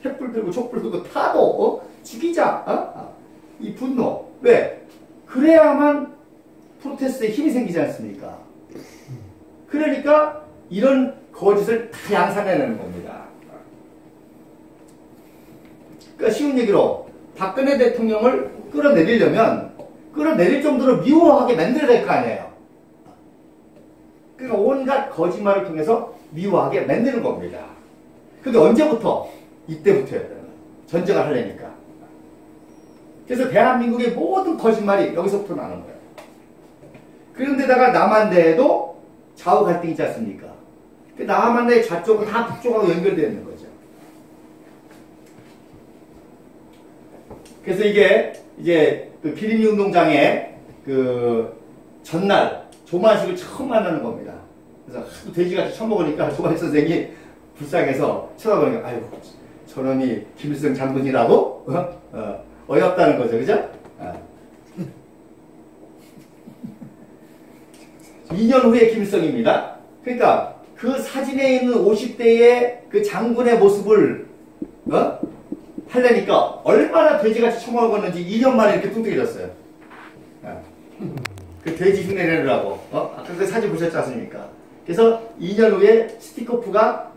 횃불 들고 촛불 들고 타도 죽이자. 이 분노. 왜? 그래야만 프로테스트에 힘이 생기지 않습니까? 그러니까 이런 거짓을 다 양산해내는 겁니다. 그러니까 쉬운 얘기로 박근혜 대통령을 끌어내릴 정도로 미워하게 만들어야 될 거 아니에요. 그러니까 온갖 거짓말을 통해서 미워하게 만드는 겁니다. 근데 언제부터? 이때부터였다는 거예요. 전쟁을 하려니까. 그래서 대한민국의 모든 거짓말이 여기서부터 나는 거예요. 그런데다가 남한대에도 좌우 갈등이 있지 않습니까? 그 남한대 좌쪽은 다 북쪽하고 연결되어 있는 거죠. 그래서 이게 이제 그 기린이 운동장에 그 전날 조만식을 처음 만나는 겁니다. 그래서 돼지같이 처먹으니까 조만식 선생이 불쌍해서 쳐다보니까 아이고 저놈이 김일성 장군이라고 어이없다는 거죠. 그죠? 2년 후에 김일성입니다. 그러니까 그 사진에 있는 50대의 그 장군의 모습을 하려니까 얼마나 돼지같이 처먹었는지 2년 만에 이렇게 뚱뚱해졌어요. 그 돼지 흉내 내느라고. 아까 그 사진 보셨지 않습니까? 그래서 2년 후에 스티커프가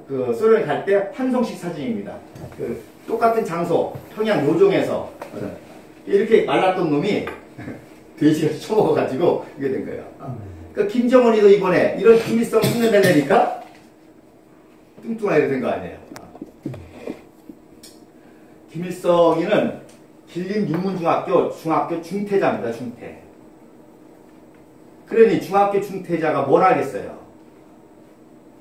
그 소련에 갈 때 환송식 사진입니다. 그 똑같은 장소 평양 요종에서 이렇게 말랐던 놈이 돼지같이 처먹어가지고 이게 된 거예요. 그러니까 김정은이도 이번에 이런 김일성 흉내내려니까 뚱뚱하게 된 거 아니에요. 김일성이는 길림윤문중학교 중학교 중퇴자입니다. 중퇴. 그러니 중학교 중퇴자가 뭘 하겠어요.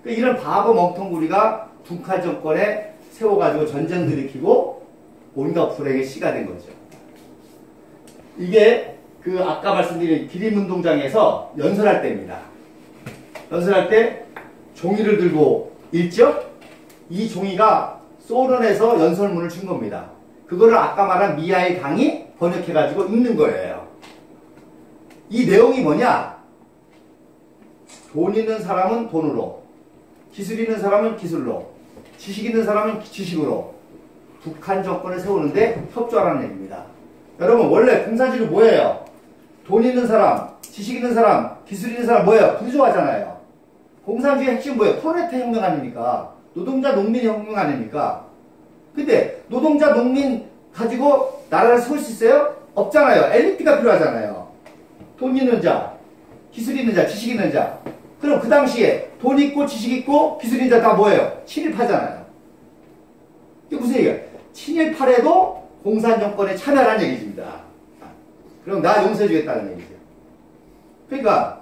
그러니까 이런 바보 멍텅구리가 북한 정권에 세워가지고 전쟁도 일으키고 온갖 불행의 시가 된 거죠. 이게 그 아까 말씀드린 기림운동장에서 연설할 때입니다. 연설할 때 종이를 들고 읽죠? 이 종이가 소련에서 연설문을 준 겁니다. 그거를 아까 말한 미하일 강이 번역해가지고 읽는 거예요. 이 내용이 뭐냐? 돈 있는 사람은 돈으로, 기술 있는 사람은 기술로, 지식 있는 사람은 지식으로 북한 정권을 세우는데 협조하라는 얘기입니다. 여러분 원래 공산주의는 뭐예요? 돈 있는 사람, 지식 있는 사람, 기술 있는 사람 뭐예요? 부조하잖아요. 공산주의 핵심 뭐예요? 프로레타 혁명 아닙니까? 노동자 농민 혁명 아닙니까? 근데 노동자 농민 가지고 나라를 세울 수 있어요? 없잖아요. 엘리트가 필요하잖아요. 돈 있는 자, 기술 있는 자, 지식 있는 자. 그럼 그 당시에 돈 있고 지식 있고 기술 있는 자 다 뭐예요? 친일파잖아요. 이게 무슨 얘기예요? 친일파래도 공산정권에 참여하라는 얘기입니다. 그럼 나 용서해주겠다는 얘기죠. 그러니까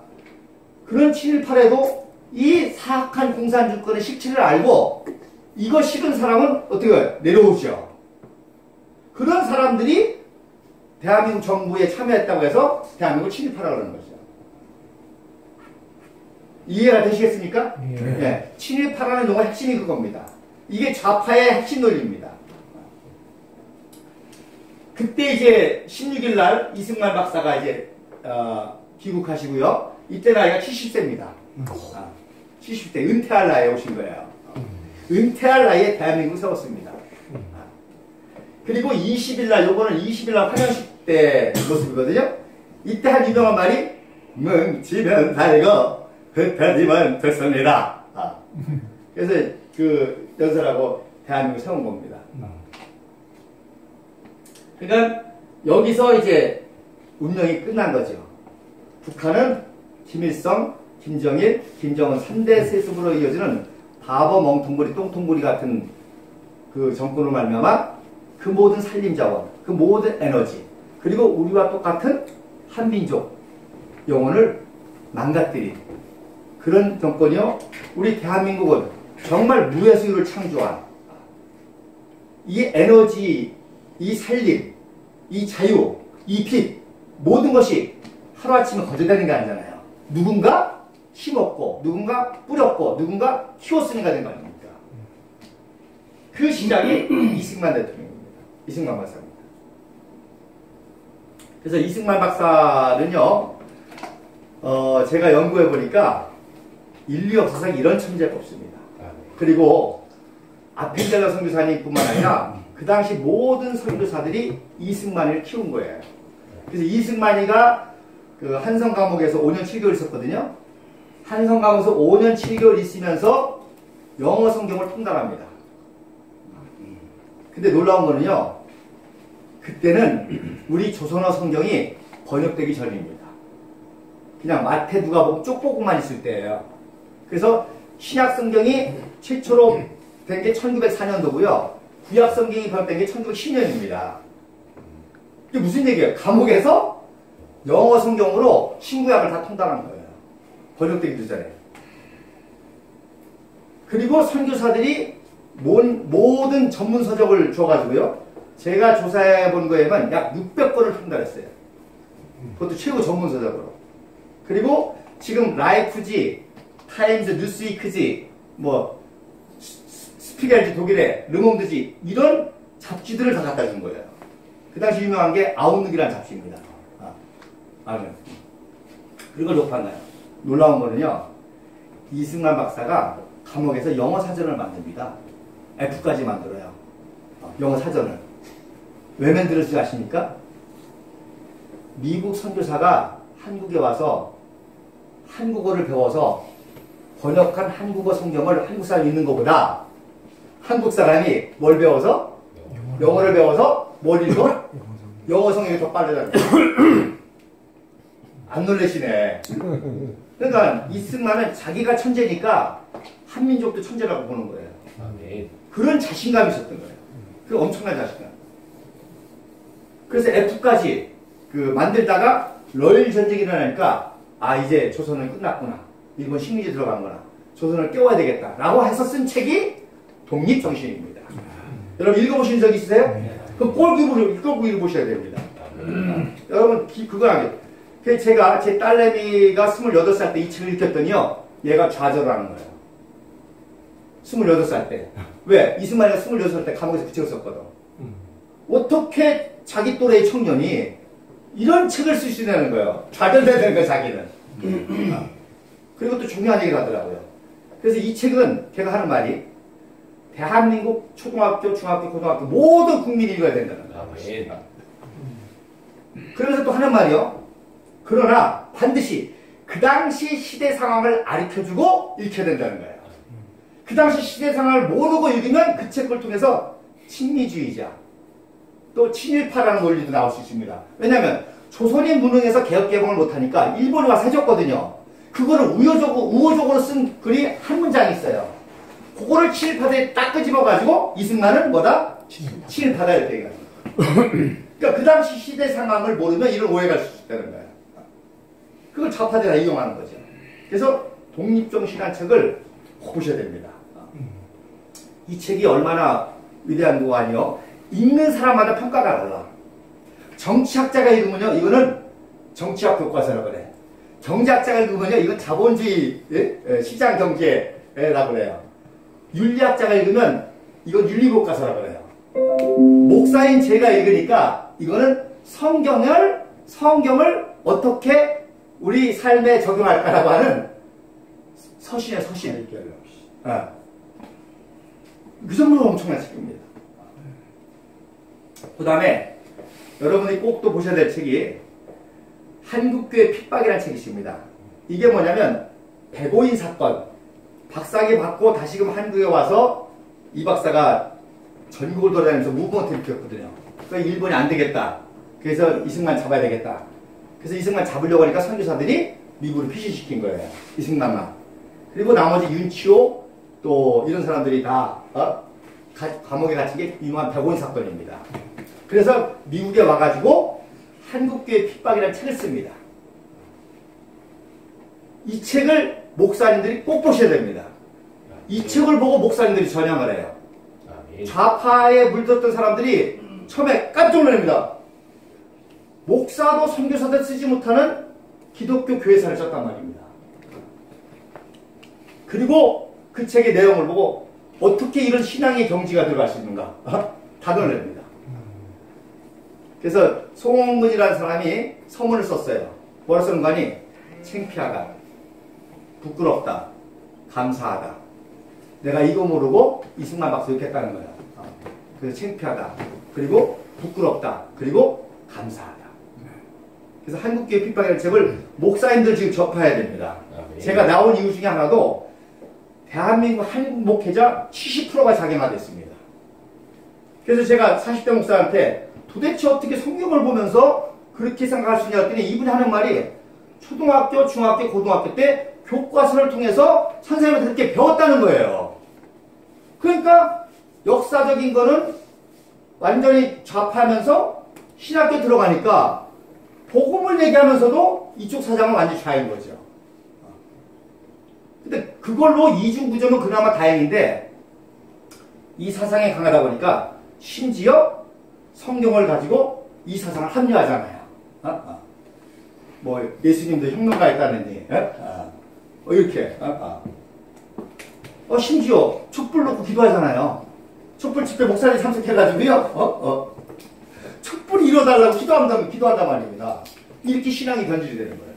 그런 친일파래도 이 사악한 공산주권의 실체를 알고 이거 싫은 사람은 어떻게 해요? 내려오죠. 그런 사람들이 대한민국 정부에 참여했다고 해서 대한민국을 친일파라고 그러는 거죠. 이해가 되시겠습니까? 네. 친일파라는 용어의 핵심이 그겁니다. 이게 좌파의 핵심 논리입니다. 그때 이제 16일 날 이승만 박사가 이제 귀국하시고요. 이때 나이가 70세입니다. 70대 은퇴할 나이에 오신 거예요. 은퇴할 나이에 대한민국을 세웠습니다. 그리고 20일 날, 요거는 20일 날 화장식 때 모습이거든요. 이때 한 유명한 말이 뭉치면 살고 흩어지면 됐습니다. 그래서 그 연설하고 대한민국을 세운 겁니다. 그러니까 여기서 이제 운명이 끝난 거죠. 북한은 김일성, 김정일, 김정은 3대 세습으로 이어지는 바보 멍텅구리 똥통구리 같은 그 정권으로 말미암아 그 모든 산림자원, 그 모든 에너지, 그리고 우리와 똑같은 한민족 영혼을 망가뜨린 그런 정권이요. 우리 대한민국은 정말 무해수유를 창조한 이 에너지, 이 살림, 이 자유, 이 빛, 모든 것이 하루아침에 거절되는 게 아니잖아요. 누군가 심었고, 누군가 뿌렸고, 누군가 키웠으니까 된 거 아닙니까? 그 시작이 이승만 대통령입니다. 이승만 박사입니다. 그래서 이승만 박사는요, 제가 연구해보니까 인류 역사상 이런 천재가 없습니다. 그리고 아펜젤러 선교사님뿐만 아니라 그 당시 모든 선교사들이 이승만이를 키운 거예요. 그래서 이승만이가 그 한성 감옥에서 5년 7개월 있었거든요. 한성 감옥에서 5년 7개월 있으면서 영어 성경을 통달합니다. 근데 놀라운 거는요, 그때는 우리 조선어 성경이 번역되기 전입니다. 그냥 마태, 누가복음 쪽보고만 있을 때예요. 그래서 신약 성경이 최초로 된 게 1904년도고요. 구약 성경이 번역된 게 1910년입니다. 이게 무슨 얘기예요? 감옥에서 영어 성경으로 신구약을 다 통달한 거예요. 번역되기도 전에. 그리고 선교사들이 모든 전문 서적을 줘가지고요. 제가 조사해 본 거에만 약 600권을 통달했어요. 그것도 최고 전문 서적으로. 그리고 지금 라이프지, 타임즈, 뉴스위크지, 뭐 스피겔지 독일의 르몽드지 이런 잡지들을 다 갖다 준 거예요. 그 당시 유명한 게 아웃룩이라는 잡지입니다. 그리고 높았나요? 놀라운 거는요, 이승만 박사가 감옥에서 영어 사전을 만듭니다. F까지 만들어요. 영어 사전을. 왜 만들었지 아십니까? 미국 선교사가 한국에 와서 한국어를 배워서 번역한 한국어 성경을 한국 사람이 읽는 것보다 한국 사람이 뭘 배워서? 영어를 배워서 뭘 읽어? 영어 성경이 더 빠르다는 거예요. 안 놀라시네. 그러니까 이승만은 자기가 천재니까 한민족도 천재라고 보는 거예요. 아멘. 그런 자신감이 있었던 거예요. 그 엄청난 자신감. 그래서 F까지 그 만들다가 러일 전쟁이 일어나니까 아 이제 조선은 끝났구나. 일본 식민지 들어간구나. 조선을 깨워야 되겠다. 라고 해서 쓴 책이 독립정신입니다. 여러분 읽어보신 적 있으세요? 그럼 꼭 읽어보셔야 됩니다. 여러분 그거 알겠죠? 제가 제 딸내미가 28살 때 이 책을 읽혔더니요. 얘가 좌절하는 거예요. 28살 때. 왜? 이승만이가 28살 때 감옥에서 그 책을 썼거든. 어떻게 자기 또래의 청년이 이런 책을 쓸 수 있냐는 거예요. 좌절되는 거예요, 자기는. 그리고 또 중요한 얘기를 하더라고요. 그래서 이 책은 제가 하는 말이 대한민국 초등학교, 중학교, 고등학교 모든 국민이 읽어야 된다는 거예요. 아멘. 그러면서 또 하는 말이요. 그러나 반드시 그 당시 시대 상황을 가르쳐주고 읽혀야 된다는 거예요. 그 당시 시대 상황을 모르고 읽으면 그 책을 통해서 친미주의자 또 친일파라는 논리도 나올 수 있습니다. 왜냐하면 조선이 무능해서 개혁개방을 못하니까 일본이 와서 해줬거든요. 그거를 우호적으로 쓴 글이 한 문장 있어요. 그거를 친일파들이 딱 끄집어가지고 이승만은 뭐다? 친일파다 이렇게 얘기합니다. 그러니까 그 당시 시대 상황을 모르면 이런 오해가 있을 수 있다는 거예요. 그걸 좌파들이 다 이용하는 거죠. 그래서 독립정신이라는 책을 꼭 보셔야 됩니다. 이 책이 얼마나 위대한 거 아니요? 읽는 사람마다 평가가 달라. 정치학자가 읽으면요, 이거는 정치학 교과서라고 그래. 경제학자가 읽으면요, 이건 자본주의 시장 경제라고 그래요. 윤리학자가 읽으면 이건 윤리교과서라고 그래요. 목사인 제가 읽으니까 이거는 성경을 어떻게 우리 삶에 적용할까라고 하는 서신이에요, 서신. 그 정도로 엄청난 책입니다. 그 다음에 여러분이 꼭 또 보셔야 될 책이 한국교회 핍박이라는 책이 있습니다. 이게 뭐냐면 백오인 사건. 박사학위 받고 다시금 한국에 와서 이 박사가 전국을 돌아다니면서 무브먼트를 일으켰거든요. 그래서 일본이 안 되겠다. 그래서 이승만 잡아야 되겠다. 그래서 이승만 잡으려고 하니까 선교사들이 미국으로 피신시킨 거예요. 이승만만. 그리고 나머지 윤치호 또 이런 사람들이 다 감옥에 갇힌 게 유명한 백오인 사건입니다. 그래서 미국에 와가지고 한국교회 핍박이라는 책을 씁니다. 이 책을 목사님들이 꼭 보셔야 됩니다. 이 책을 보고 목사님들이 전향을 해요. 좌파에 물들었던 사람들이 처음에 깜짝 놀랍니다. 목사도 선교사도 쓰지 못하는 기독교 교회사를 썼단 말입니다. 그리고 그 책의 내용을 보고 어떻게 이런 신앙의 경지가 들어갈 수 있는가 다 놀랍니다. 그래서 송원근이라는 사람이 서문을 썼어요. 뭐라 쓰는 거니? 창피하다, 부끄럽다, 감사하다. 내가 이거 모르고 이승만 박사 이렇게 했다는 거야. 그래서 창피하다, 그리고 부끄럽다, 그리고 감사하다. 그래서 한국교회 핍박이라는 책을 목사님들 지금 접해야 됩니다. 제가 나온 이유 중에 하나도 대한민국 한국 목회자 70%가 자경화됐습니다. 그래서 제가 40대 목사한테 도대체 어떻게 성경을 보면서 그렇게 생각할 수 있냐 했더니 이분이 하는 말이 초등학교, 중학교, 고등학교 때 교과서를 통해서 선생님한테 그렇게 배웠다는 거예요. 그러니까 역사적인 거는 완전히 좌파하면서 신학교 들어가니까 복음을 얘기하면서도 이쪽 사상은 완전히 좌인 거죠. 근데 그걸로 이중구조는 그나마 다행인데 이 사상이 강하다 보니까 심지어 성경을 가지고 이 사상을 합리화하잖아요. 뭐 예수님도 혁명가였다느니 이렇게 심지어 촛불 놓고 기도하잖아요. 촛불 집회 목사님 참석해가지고요. 촛불이 일어달라고 기도한단 말입니다. 이렇게 신앙이 변질이 되는 거예요.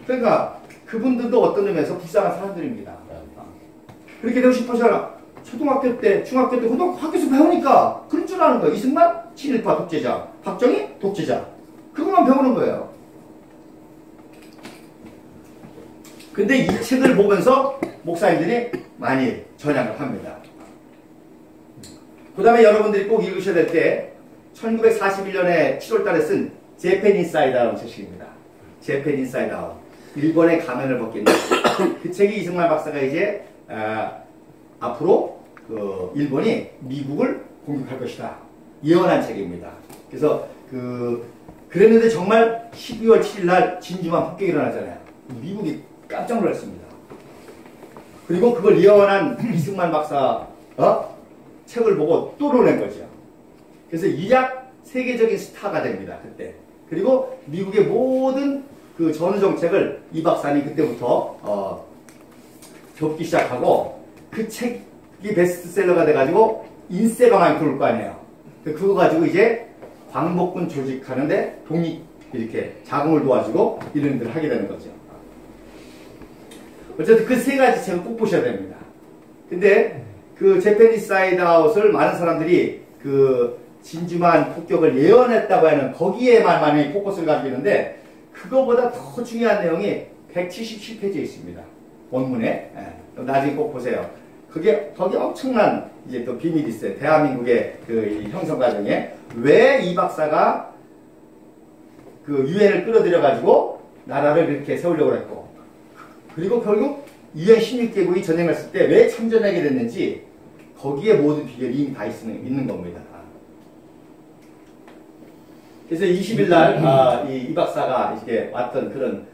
그러니까 그분들도 어떤 의미에서 불쌍한 사람들입니다. 그렇게 되고 싶어서 초등학교 때, 중학교 때, 고등학교 학교에서 배우니까 그런 줄 아는 거예요. 이승만 친일파 독재자, 박정희 독재자. 그것만 배우는 거예요. 근데 이 책을 보면서 목사님들이 많이 전향을 합니다. 그 다음에 여러분들이 꼭 읽으셔야 될 때 1941년에 7월달에 쓴 재팬 인사이드 아웃 책입니다. 재팬 인사이드 아웃. 일본의 가면을 벗겠냐. 그 책이 이승만 박사가 이제 앞으로 일본이 미국을 공격할 것이다. 예언한 책입니다. 그래서 그랬는데 정말 12월 7일 날 진주만 폭격이 일어나잖아요. 미국이 깜짝 놀랐습니다. 그리고 그걸 예언한 이승만 박사 책을 보고 또 놀란 거죠. 그래서 이약 세계적인 스타가 됩니다. 그때. 그리고 미국의 모든 그 전후 정책을 이 박사님 그때부터 겹기 시작하고 그 책이 베스트셀러가 돼가지고 인세가 많이 들어올 거 아니에요. 그거 가지고 이제 광복군 조직하는데 이렇게 자금을 도와주고 이런 일을 하게 되는 거죠. 어쨌든 그 세 가지 책을 꼭 보셔야 됩니다. 근데 그 재패니스 사이드 아웃을 많은 사람들이 그 진주만 폭격을 예언했다고 하는 거기에만 많이 포커스를 가지고 있는데 그거보다 더 중요한 내용이 177페이지에 있습니다. 원문에. 나중에 꼭 보세요. 거기 엄청난 이제 또 비밀이 있어요. 대한민국의 그 형성 과정에 왜 이 박사가 그 유엔을 끌어들여가지고 나라를 이렇게 세우려고 했고 그리고 결국 유엔 16개국이 전쟁을 했을 때 왜 참전하게 됐는지 거기에 모든 비결이 이미 다 있는 겁니다. 그래서 20일 날 이 박사가 이렇게 왔던 그런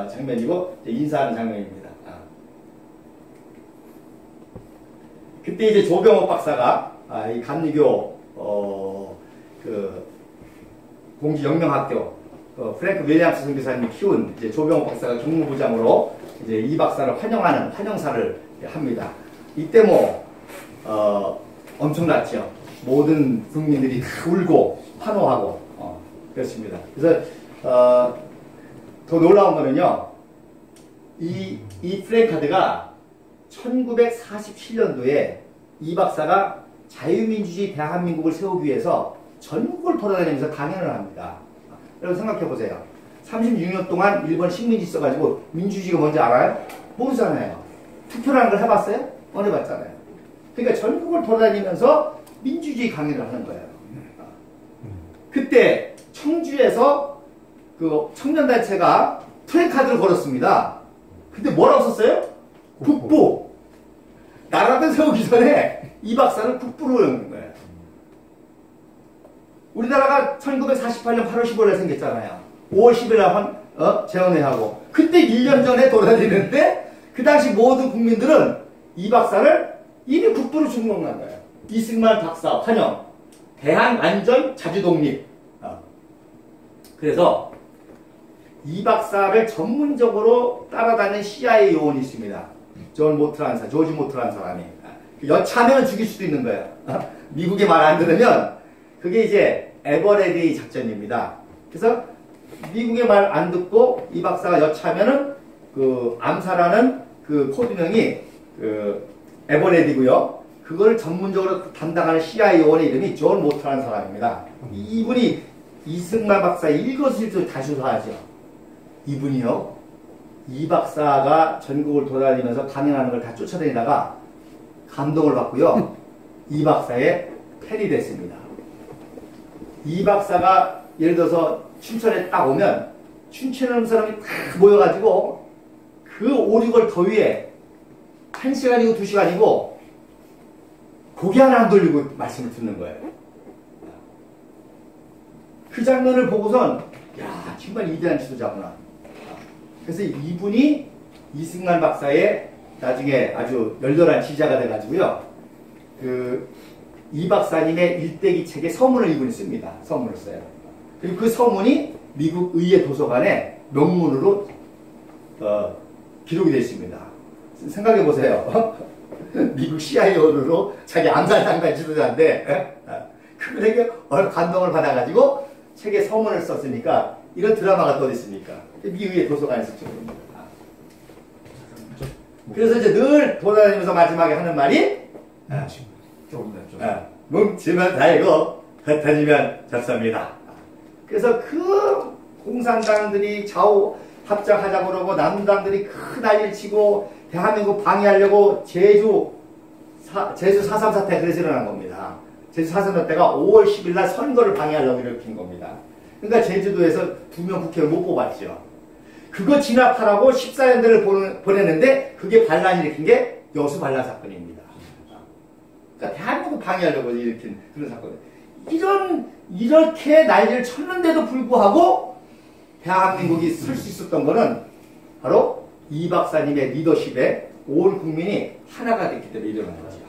장면이고 인사하는 장면입니다. 그때 이제 조병옥 박사가 이 감리교 그 공지 영명학교 프랭크 윌리엄스 선교사님이 키운 이제 조병옥 박사가 경무부장으로 이제 이 박사를 환영하는 환영사를 합니다. 이때 엄청났죠. 모든 국민들이 다 울고 환호하고 그렇습니다. 그래서 더 놀라운 거는요. 이 프랭카드가 1947년도에 이 박사가 자유민주주의 대한민국을 세우기 위해서 전국을 돌아다니면서 강연을 합니다. 여러분 생각해 보세요. 36년 동안 일본 식민지 있어가지고 민주주의가 뭔지 알아요? 모르잖아요. 투표라는 걸 해봤어요? 안 해봤잖아요. 그러니까 전국을 돌아다니면서 민주주의 강연을 하는 거예요. 그때 청주에서 그 청년단체가 프랭카드를 걸었습니다. 근데 뭐라고 썼어요? 국부. 나라를 세우기 전에 이 박사는 국부로 연 거예요. 우리나라가 1948년 8월 15일에 생겼잖아요. 5월 10일에 재헌회하고 그때 1년 전에 돌아다니는데 그 당시 모든 국민들은 이 박사를 이미 국부로 중공한 거예요. 이승만 박사 환영. 대한안전 자주독립. 그래서 이 박사를 전문적으로 따라다니는 CIA 요원이 있습니다. 조지 모트라는 사람이. 여차하면 죽일 수도 있는 거예요. 미국의 말 안 들으면 그게 이제 에버레디 작전입니다. 그래서 미국의 말 안 듣고 이 박사가 여차하면은 그 암살하는 그 코드명이 그 에버레디고요. 그걸 전문적으로 담당하는 CIA 요원의 이름이 존 모트라는 사람입니다. 이분이 이승만 박사 일거수일투 다수하죠. 이분이요. 이 박사가 전국을 돌아다니면서 강연하는 걸 다 쫓아다니다가 감동을 받고요. 이 박사의 팬이 됐습니다. 이 박사가 예를 들어서 춘천에 딱 오면 춘천에 오는 사람이 다 모여가지고 그 5, 6월 더위에 1시간이고 2시간이고 고개 하나 안 돌리고 말씀을 듣는 거예요. 그 장면을 보고선 야 정말 위대한 지도자구나. 그래서 이분이 이승만 박사의 나중에 아주 열렬한 지지자가 돼가지고요. 이 박사님의 일대기 책에 서문을 이분이 씁니다. 서문을 써요. 그리고 그 서문이 미국 의회 도서관에 명문으로 기록이 되어 있습니다. 생각해 보세요. 미국 CIA로 자기 암살당한 지도자인데 그분에게 감동을 받아가지고 책에 서문을 썼으니까 이런 드라마가 또 어디 있습니까? 미국의 도서관에서 찍은 겁니다. 그래서 이제 늘 돌아다니면서 마지막에 하는 말이 뭉치면 달고 흩어지면 졌습니다. 그래서 그 공산당들이 좌우 합작하자고 그러고 남당들이 큰 난리를 치고 대한민국 방해하려고 제주 4.3 사태 그래서 일어난 겁니다. 제주 4.3 사태가 5월 10일 날 선거를 방해하려고 일으킨 겁니다. 그러니까 제주도에서 2명 국회의원 못 뽑았죠. 그거 진압하라고 14년대를 보냈는데 그게 반란을 일으킨 게 여수 반란 사건입니다. 그러니까 대한민국 방해하려고 일으킨 그런 사건이에요. 이렇게 난리를 쳤는데도 불구하고 대한민국이 설 수 있었던 거는 바로 이 박사님의 리더십에 온 국민이 하나가 됐기 때문에 일어난 거죠.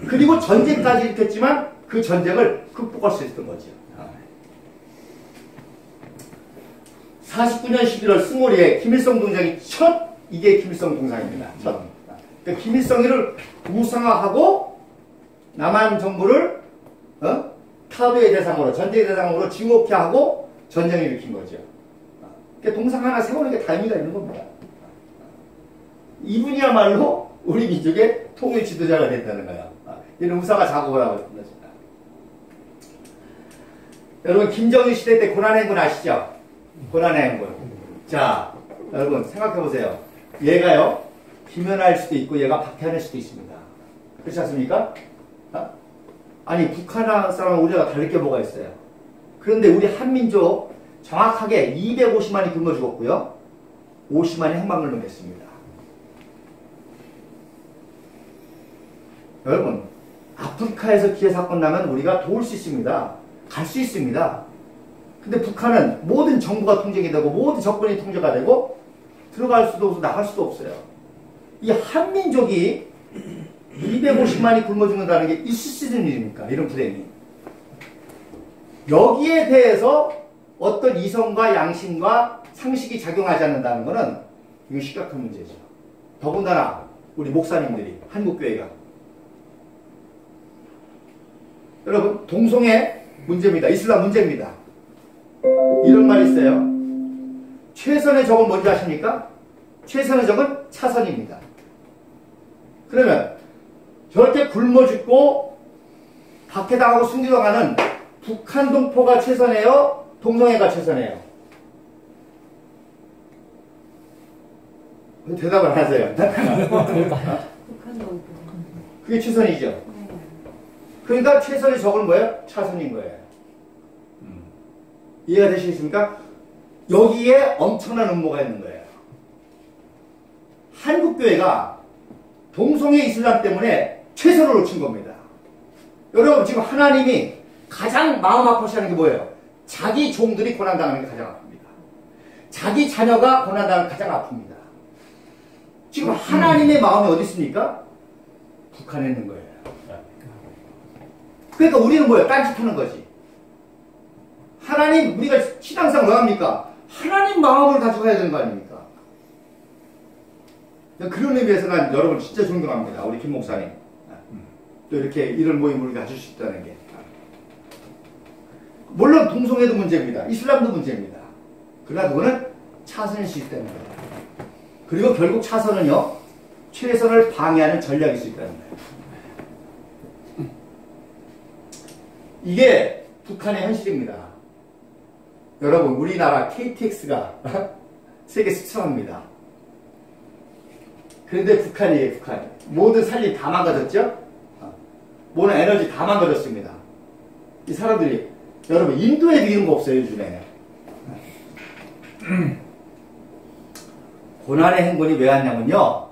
그리고 전쟁까지 일으켰지만 그 전쟁을 극복할 수 있었던 거죠. 49년 11월 승오리에 김일성 동상이 이게 김일성 동상입니다. 그러니까 김일성이를 우상화하고 남한 정부를 타도의 대상으로, 전쟁의 대상으로 증오케 하고 전쟁을 일으킨 거죠. 그러니까 동상 하나 세우는 게 다 의미가 있는 겁니다. 이분이야말로 우리 민족의 통일 지도자가 됐다는 거야. 이런 우상화 작업을 하고 있습니다. 여러분, 김정일 시대 때 고난의 행군 아시죠? 고난의 행군. 자, 여러분 생각해 보세요. 얘가요, 김연아일 수도 있고 얘가 박해안일 수도 있습니다. 그렇지 않습니까? 아니, 북한 사람은 우리가 다를 게 뭐가 있어요? 그런데 우리 한민족 정확하게 250만이 굶어 죽었고요. 50만이 행방을 넘겼습니다. 여러분, 아프리카에서 기회 사건 나면 우리가 도울 수 있습니다. 갈 수 있습니다. 근데 북한은 모든 정부가 통제가 되고 모든 정권이 통제가 되고 들어갈 수도 없고 나갈 수도 없어요. 이 한민족이 250만이 굶어 죽는다는 게 있을 수 있는 일입니까? 이런 불행이. 여기에 대해서 어떤 이성과 양심과 상식이 작용하지 않는다는 것은 이거 심각한 문제죠. 더군다나 우리 목사님들이, 한국교회가. 여러분, 동성애 문제입니다. 이슬람 문제입니다. 이런 말이 있어요. 최선의 적은 뭔지 아십니까? 최선의 적은 차선입니다. 그러면 저렇게 굶어 죽고 박해당하고 순교당하는 북한 동포가 최선이에요? 동성애가 최선이에요? 대답을 안 하세요. 북한 동포. 그게 최선이죠. 그러니까 최선의 적은 뭐예요? 차선인 거예요. 이해가 되시겠습니까? 여기에 엄청난 음모가 있는 거예요. 한국교회가 동성애 이슬람 때문에 최선을 놓친 겁니다. 여러분, 지금 하나님이 가장 마음 아파하시는 게 뭐예요? 자기 종들이 고난당하는 게 가장 아픕니다. 자기 자녀가 고난당하는 게 가장 아픕니다. 지금 하나님의 마음이 어디 있습니까? 북한에 있는 거예요. 그러니까 우리는 뭐예요? 딴짓하는 거지. 하나님, 우리가 신앙상 뭐 합니까? 하나님 마음을 가지고 해야 되는 거 아닙니까? 그런 의미에서 난 여러분 진짜 존경합니다. 우리 김 목사님. 또 이렇게 이런 모임을 가질 수 있다는 게. 물론 동성애도 문제입니다. 이슬람도 문제입니다. 그러나 그거는 차선일 수 있다는 거예요. 그리고 결국 차선은요, 최선을 방해하는 전략일 수 있다는 거예요. 이게 북한의 현실입니다. 여러분, 우리나라 KTX가 세계 수천합니다. 그런데 북한이에요, 북한. 모든 살림 다 망가졌죠? 모든 에너지 다 망가졌습니다. 이 사람들이, 여러분, 인도에도 이런 거 없어요, 요즘에. 고난의 행군이 왜 왔냐면요,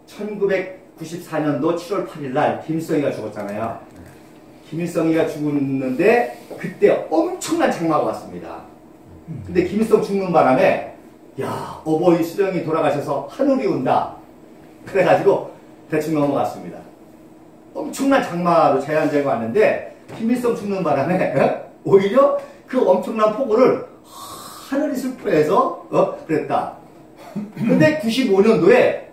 1994년도 7월 8일 날 김일성이가 죽었잖아요. 김일성이가 죽었는데 그때 엄청난 장마가 왔습니다. 근데 김일성 죽는 바람에 야, 어버이 수령이 돌아가셔서 하늘이 온다. 그래가지고 대충 넘어갔습니다. 엄청난 장마로 제한제가 왔는데 김일성 죽는 바람에 오히려 그 엄청난 폭우를 하늘이 슬퍼해서 그랬다. 근데 95년도에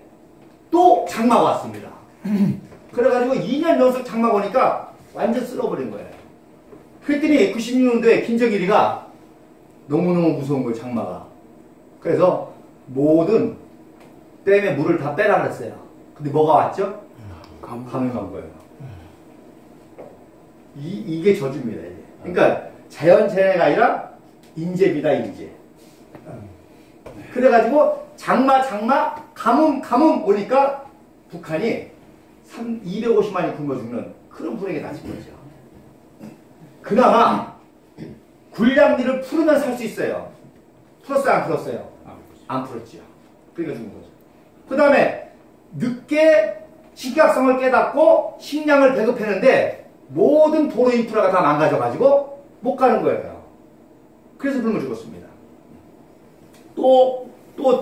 또 장마가 왔습니다. 그래가지고 2년 연속 장마가 오니까 완전 쓸어버린 거예요. 그랬더니 96년도에 김정일이가 너무너무 무서운 거예요, 장마가. 그래서 모든 댐에 물을 다 빼라 그랬어요. 근데 뭐가 왔죠? 감이 간 거예요. 이게 저주입니다, 이게. 그러니까 자연재해가 아니라 인재비다, 인재. 그래가지고 장마, 가뭄 오니까 북한이 250만이 굶어 죽는 그런 불행에 닥친 거죠. 그나마 군량미를 풀으면 살 수 있어요. 풀었어요, 안 풀었어요? 안 풀었지요. 그러니까 죽은 거죠. 그 다음에 늦게 식약성을 깨닫고 식량을 배급했는데 모든 도로 인프라가 다 망가져가지고 못 가는 거예요. 그래서 굶어 죽었습니다. 또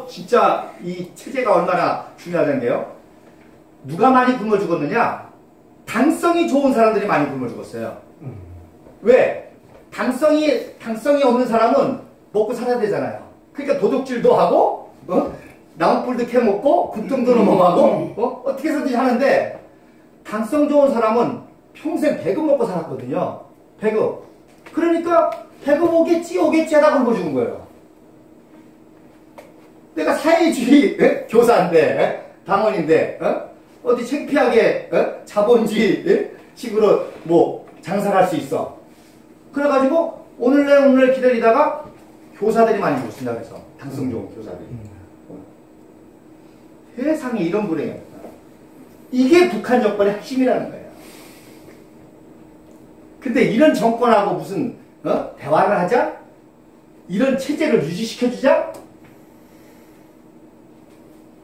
진짜 이 체제가 얼마나 중요하다는 게요. 누가 많이 굶어 죽었느냐? 당성이 좋은 사람들이 많이 굶어 죽었어요. 왜? 당성이 없는 사람은 먹고 살아야 되잖아요. 그러니까 도둑질도 하고, 나무뿔도 캐먹고, 굿등도 넘어가고, 어떻게 해서든지 하는데, 당성 좋은 사람은 평생 배급 먹고 살았거든요. 배급. 그러니까, 배급 오겠지 하다 굶어 죽은 거예요. 내가 사회주의 교사인데, 당원인데, 어디 창피하게 자본주의 식으로 뭐 장사를 할 수 있어. 그래가지고 오늘 기다리다가 교사들이 많이 죽습니다. 그래서 당성 좋은 교사들이. 세상에 이런 불행이 없다. 이게 북한 정권의 핵심이라는 거예요. 근데 이런 정권하고 무슨 대화를 하자? 이런 체제를 유지시켜주자?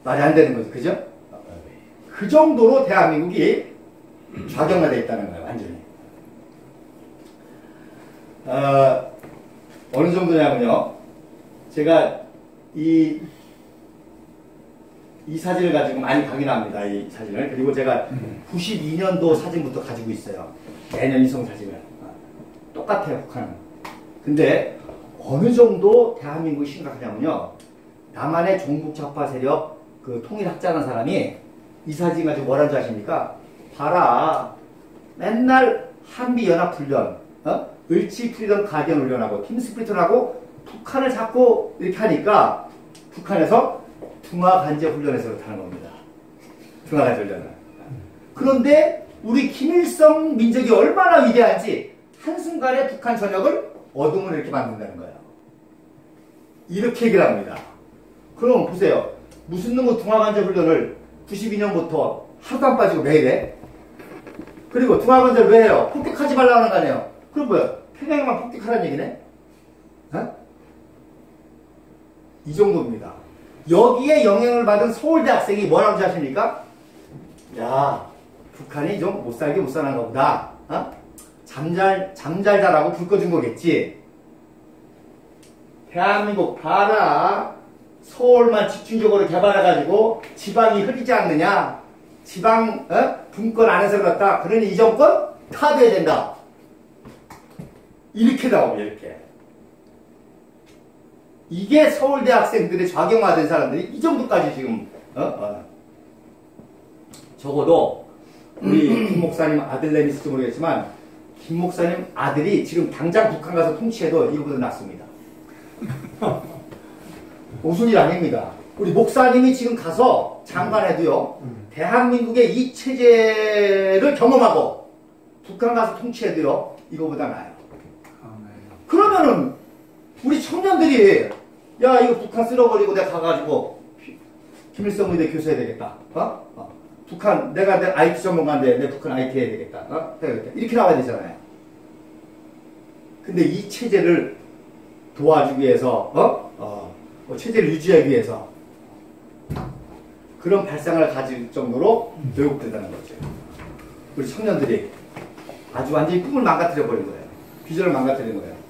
말이 안 되는 거죠. 그죠? 그 정도로 대한민국이 좌경화되어 있다는 거예요. 완전히. 어느 정도냐면요. 제가 이 사진을 가지고 많이 강의합니다. 이 사진을. 그리고 제가 92년도 사진부터 가지고 있어요. 내년 이성 사진을. 똑같아요. 북한은. 근데 어느 정도 대한민국이 심각하냐면요. 남한의 종북좌파 세력 그 통일학자라는 사람이 이 사진 가지고 뭐라는 줄 아십니까? 봐라. 맨날 한미연합훈련, 을지 프리덤 가디언 훈련하고 팀스피릿하고 북한을 자꾸 이렇게 하니까 북한에서 둥화간제 훈련에서 그렇다는 겁니다. 둥화간제 훈련은. 그런데 우리 김일성 민족이 얼마나 위대한지 한순간에 북한 전역을 어둠을 이렇게 만든다는 거예요. 이렇게 얘기를 합니다. 그럼 보세요. 무슨 놈의 둥화간제 훈련을 92년부터 하루도 안 빠지고 매일 해? 그리고 둥화간제를 왜 해요? 폭격하지 말라고 하는 거 아니에요? 그럼 뭐야? 평양만 폭격하라는 얘기네? 이 정도입니다. 여기에 영향을 받은 서울대 학생이 뭐라고 하십니까? 야, 북한이 좀 못살게 못 사는가 보다. 잠잘자라고 불 꺼준 거겠지. 대한민국 봐라. 서울만 집중적으로 개발해가지고 지방이 흐리지 않느냐. 지방 분권 안에서 그렇다. 그러니 이 정권 타도해야 된다. 이렇게 나옵니다. 이렇게. 이게 서울대 학생들의 좌경화된 사람들이 이 정도까지 지금 적어도 우리 김 목사님 아들내미 있을지 모르겠지만 김 목사님 아들이 지금 당장 북한 가서 통치해도 이거보다 낫습니다. 무슨 일 아닙니다. 우리 목사님이 지금 가서 장관해도요, 대한민국의 이 체제를 경험하고 북한 가서 통치해도요, 이거보다 나아요. 그러면은 우리 청년들이 야 이거 북한 쓸어버리고 내가 가가지고 김일성 의대 교수해야 되겠다. 북한 내가 IT 전문가인데 내 북한 IT 해야 되겠다. 이렇게 나와야 되잖아요. 근데 이 체제를 도와주기 위해서 체제를 유지하기 위해서 그런 발상을 가질 정도로 왜곡된다는 거죠. 우리 청년들이 아주 완전히 꿈을 망가뜨려 버린 거예요. 비전을 망가뜨린 거예요.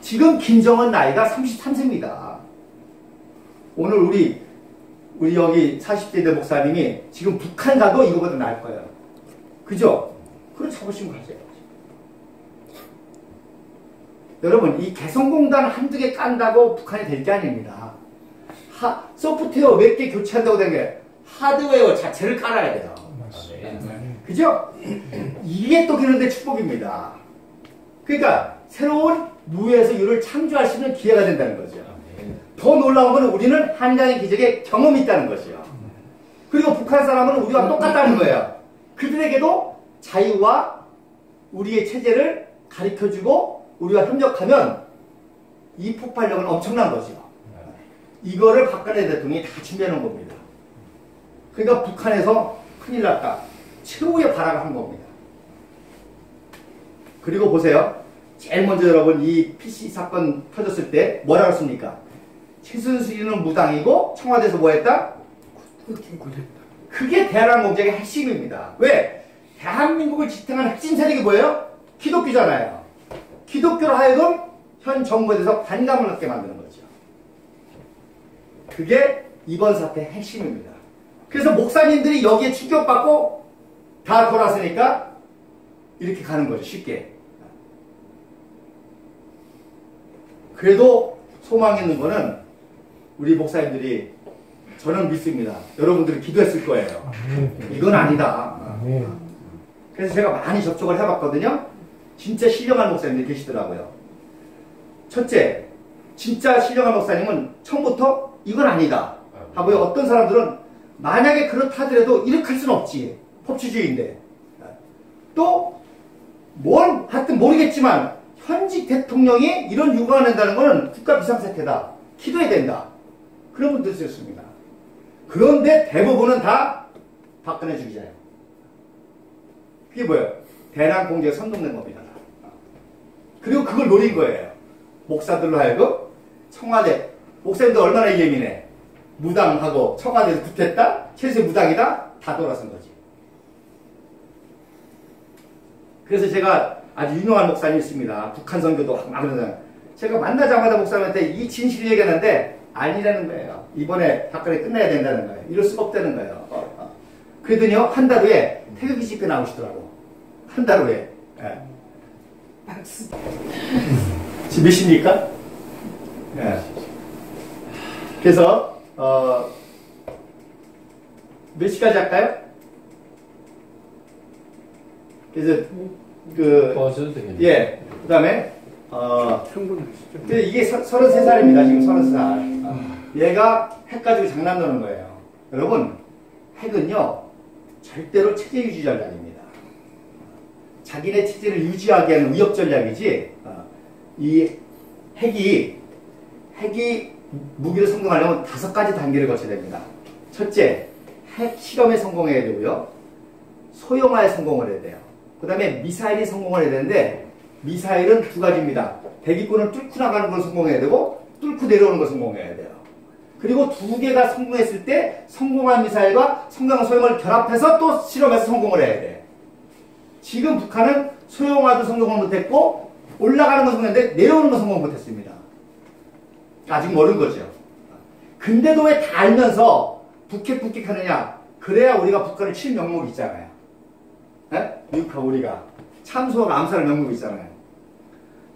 지금 김정은 나이가 33세입니다. 오늘 우리 여기 40대 목사님이 지금 북한 가도 이거보다 나을 거예요. 그죠? 그럼 자부심 가져요. 여러분, 이 개성공단 한두 개 깐다고 북한이 될 게 아닙니다. 소프트웨어 몇 개 교체한다고 된 게 하드웨어 자체를 깔아야 돼요. 그죠? 이게 또 그런데 축복입니다. 그러니까 새로운 무에서 유를 창조할 수 있는 기회가 된다는 거죠. 더 놀라운 것은 우리는 한강의 기적에 경험이 있다는 것이요. 그리고 북한 사람은 우리와 똑같다는 거예요. 그들에게도 자유와 우리의 체제를 가르쳐주고 우리와 협력하면 이 폭발력은 엄청난 거죠. 이거를 박근혜 대통령이 다 준비해 놓은 겁니다. 그러니까 북한에서 큰일 났다. 최후의 발악을 한 겁니다. 그리고 보세요. 제일 먼저 여러분 이 PC 사건 터졌을 때 뭐라고 했습니까? 최순실은 무당이고 청와대에서 뭐 했다? 그게 대한민국 공작의 핵심입니다. 왜? 대한민국을 지탱하는 핵심 세력이 뭐예요? 기독교잖아요. 기독교로 하여금 현 정부에 대해서 반감을 갖게 만드는 거죠. 그게 이번 사태의 핵심입니다. 그래서 목사님들이 여기에 충격받고 다 돌아서니까 이렇게 가는 거죠. 쉽게. 그래도 소망 있는 거는 우리 목사님들이 저는 믿습니다. 여러분들이 기도했을 거예요. 이건 아니다. 그래서 제가 많이 접촉을 해봤거든요. 진짜 신령한 목사님들이 계시더라고요. 첫째, 진짜 신령한 목사님은 처음부터 이건 아니다 하고요. 어떤 사람들은 만약에 그렇다 하더라도 이렇게 할 수는 없지. 법치주의인데. 또 뭘 하여튼 모르겠지만 현직 대통령이 이런 유감을 낸다는 것은 국가 비상사태다. 기도해야 된다. 그런 분들이 있었습니다. 그런데 대부분은 다 박근혜 주기자예요. 그게 뭐예요? 대남 공작에 선동된 겁니다. 그리고 그걸 노린 거예요. 목사들로 하여금 청와대, 목사님들 얼마나 예민해. 무당하고 청와대에서 붙었다? 최소의 무당이다? 다 돌아선 거지. 그래서 제가 아주 유명한 목사님이 있습니다. 북한 선교도 막 그러잖아요. 제가 만나자마자 목사님한테 이 진실을 얘기하는데 아니라는 거예요. 이번에 박근혜 끝내야 된다는 거예요. 이럴 수가 없다는 거예요. 그러더니요, 한 달 후에 태극기 집회 나오시더라고. 한 달 후에. 예. 지금 몇 시입니까? 예. 그래서, 몇 시까지 할까요? 그래서, 도와줘도 되겠네요. 예. 그 다음에, 충분하시죠? 이게 33살입니다. 지금 33살. 얘가 핵 가지고 장난 노는 거예요. 여러분, 핵은요, 절대로 체제 유지 전략입니다. 자기네 체제를 유지하게 하는 위협 전략이지, 이 핵이 무기로 성공하려면 5가지 단계를 거쳐야 됩니다. 첫째, 핵 실험에 성공해야 되고요. 소형화에 성공을 해야 돼요. 그 다음에 미사일이 성공을 해야 되는데, 미사일은 2가지입니다. 대기권을 뚫고 나가는 걸 성공해야 되고, 뚫고 내려오는 걸 성공해야 돼요. 그리고 2개가 성공했을 때 성공한 미사일과 성공한 소형을 결합해서 또 실험해서 성공을 해야 돼. 지금 북한은 소형화도 성공을 못했고 올라가는 건 성공했는데 내려오는 건 성공 못했습니다. 아직 모르는 거죠. 근데도 왜 다 알면서 북핵 하느냐? 그래야 우리가 북한을 칠 명목이 있잖아요. 네? 미국하고 우리가 참수하고 암살할 명목이 있잖아요.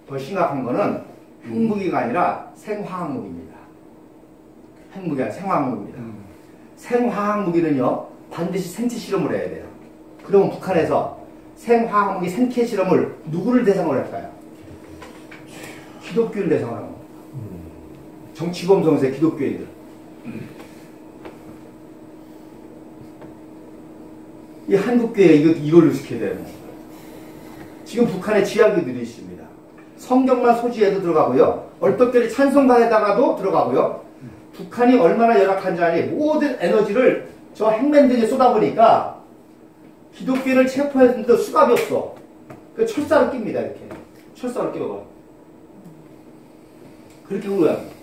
더 심각한 거는 핵무기가 아니라 생화학무기입니다. 핵무기가 아니라 생화학무기입니다. 생화학무기는요, 반드시 생체 실험을 해야 돼요. 그러면 북한에서 생화학무기 생체 실험을 누구를 대상으로 할까요? 기독교를 대상으로 하는 겁니다. 정치범 정세 기독교인들. 이 한국교회 이걸로 시켜야 되는 거예요. 지금 북한에 지하교들이 있습니다. 성경만 소지해도 들어가고요. 얼떨결에 찬송가에다가도 들어가고요. 북한이 얼마나 열악한지 아니 모든 에너지를 저 핵맨들에 쏟아보니까 기독교를 체포했는데도 수갑이 없어. 그 철사로 낍니다. 이렇게 철사로 끼워봐. 그렇게 우려합니다.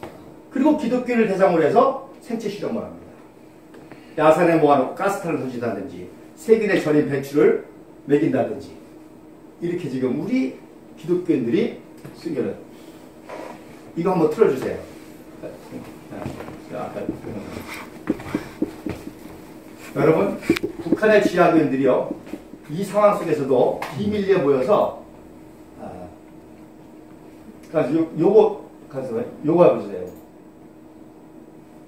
그리고 기독교를 대상으로 해서 생체 실험을 합니다. 야산에 모아놓고 가스탄을 던진다든지 세균의 전입 배출을 먹인다든지 이렇게 지금 우리 기독교인들이 숨겨요. 이거 한번 틀어주세요. 여러분, 북한의 지하교인들이요, 이 상황 속에서도 비밀리에 모여서, 요거 해보세요.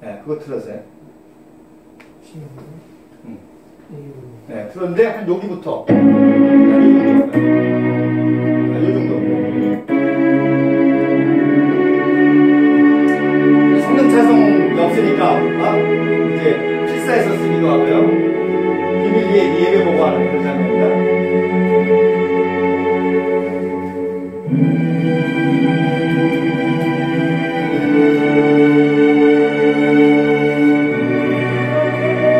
네, 그거 틀어주세요. 네, 그런데 한 여기부터, 요 정도. 성능 차송이 없으니까, 이제 필사에서 쓰기도 하고요. 비밀리에 예배 보고 하는 그런 장면입니다.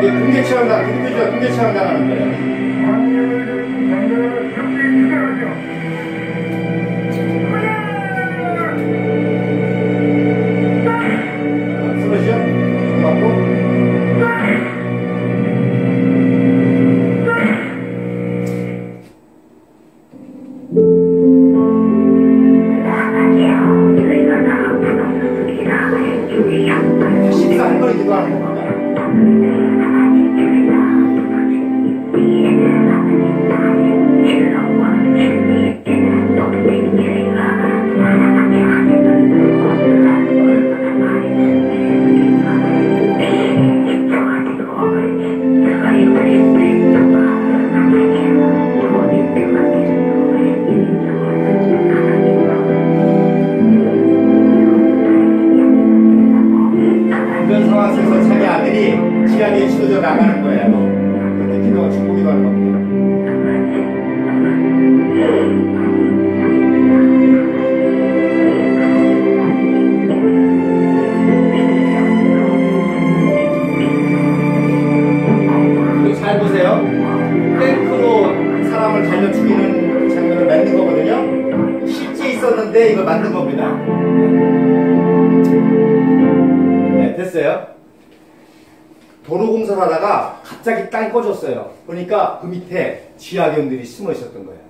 이게 공개 체험당하는 거예요. 하나님을 죽이는 장면을 만든 거거든요. 실제 있었는데 이걸 만든 겁니다. 네, 됐어요. 도로 공사를 하다가 갑자기 땅이 꺼졌어요. 그러니까 그 밑에 지하견들이 숨어 있었던 거예요.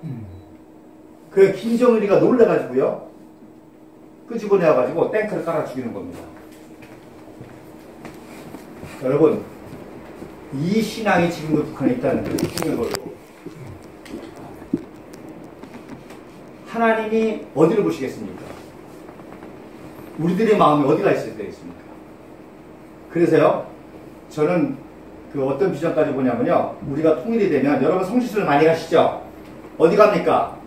그 김정일이가 놀래가지고요, 끄집어내가지고 탱크를 깔아 죽이는 겁니다. 여러분, 이 신앙이 지금도 북한에 있다는 거예요. 하나님이 어디를 보시겠습니까? 우리들의 마음이 어디가 있어야 되겠습니까? 그래서요, 저는 그 어떤 비전까지 보냐면요, 우리가 통일이 되면, 여러분 성지순례 많이 가시죠? 어디 갑니까?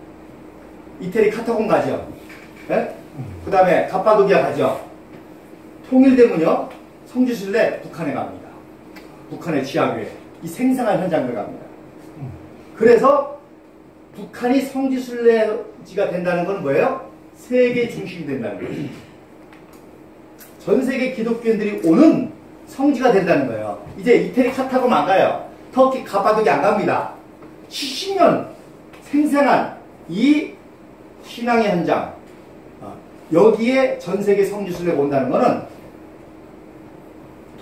이태리 카타콤 가죠? 네? 그 다음에 갑바도기아 가죠? 통일되면요, 성지순례 북한에 갑니다. 북한의 지하교회, 이 생생한 현장들 갑니다. 그래서 북한이 성지순례지가 된다는 건 뭐예요? 세계 중심이 된다는 거예요. 전 세계 기독교인들이 오는 성지가 된다는 거예요. 이제 이태리 카타콤 안 가요. 터키 갑바도기 안 갑니다. 70년 생생한 이 신앙의 현장, 여기에 전 세계 성지순례가 온다는 것은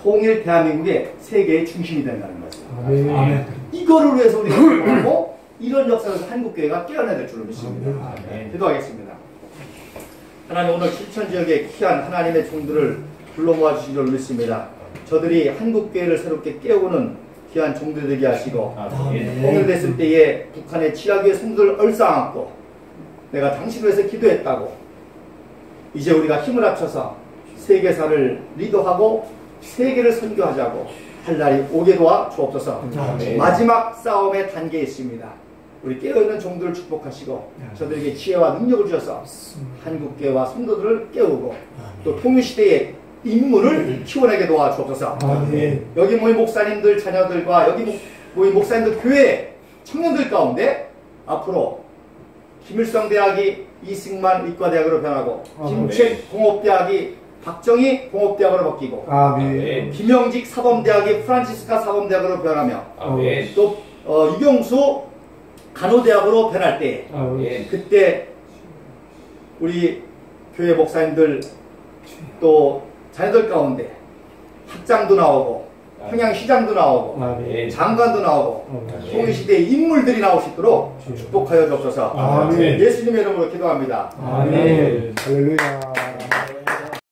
통일 대한민국의 세계의 중심이 된다는 거죠. 아멘. 이거를 위해서 우리가 기도하고 이런 역사에서 한국교회가 깨어나야 될 줄로 믿습니다. 기도하겠습니다. 하나님, 오늘 실천지역에 귀한 하나님의 종들을 불러 모아주신 줄 믿습니다. 저들이 한국교회를 새롭게 깨우는 귀한 종들 되게 하시고, 통일됐을 때에 북한의 지하교회 성도들을 얼싸안고 내가 당신을 위해서 기도했다고, 이제 우리가 힘을 합쳐서 세계사를 리더하고 세계를 선교하자고 할 날이 오게 도와 주옵소서. 마지막 싸움의 단계에 있습니다. 우리 깨어있는 종들을 축복하시고 저들에게 지혜와 능력을 주셔서 한국교회와 성도들을 깨우고 또 통일시대의 인문을 키워내게 도와 주옵소서. 여기 모인 목사님들 자녀들과 여기 모인 목사님들 교회 청년들 가운데 앞으로 김일성 대학이 이승만 의과대학으로 변하고, 김책 공업대학이 박정희 공업대학으로 바뀌고, 김영직 사범대학이 프란치스카 사범대학으로 변하며, 또 유경수 간호대학으로 변할 때, 그때 우리 교회 목사님들 또 자녀들 가운데 학장도 나오고 평양시장도 나오고 장관도 나오고 통일시대의 인물들이 나올 수 있도록 축복하여 주옵소서. 예수님의 이름으로 기도합니다. 아멘. 할렐루야.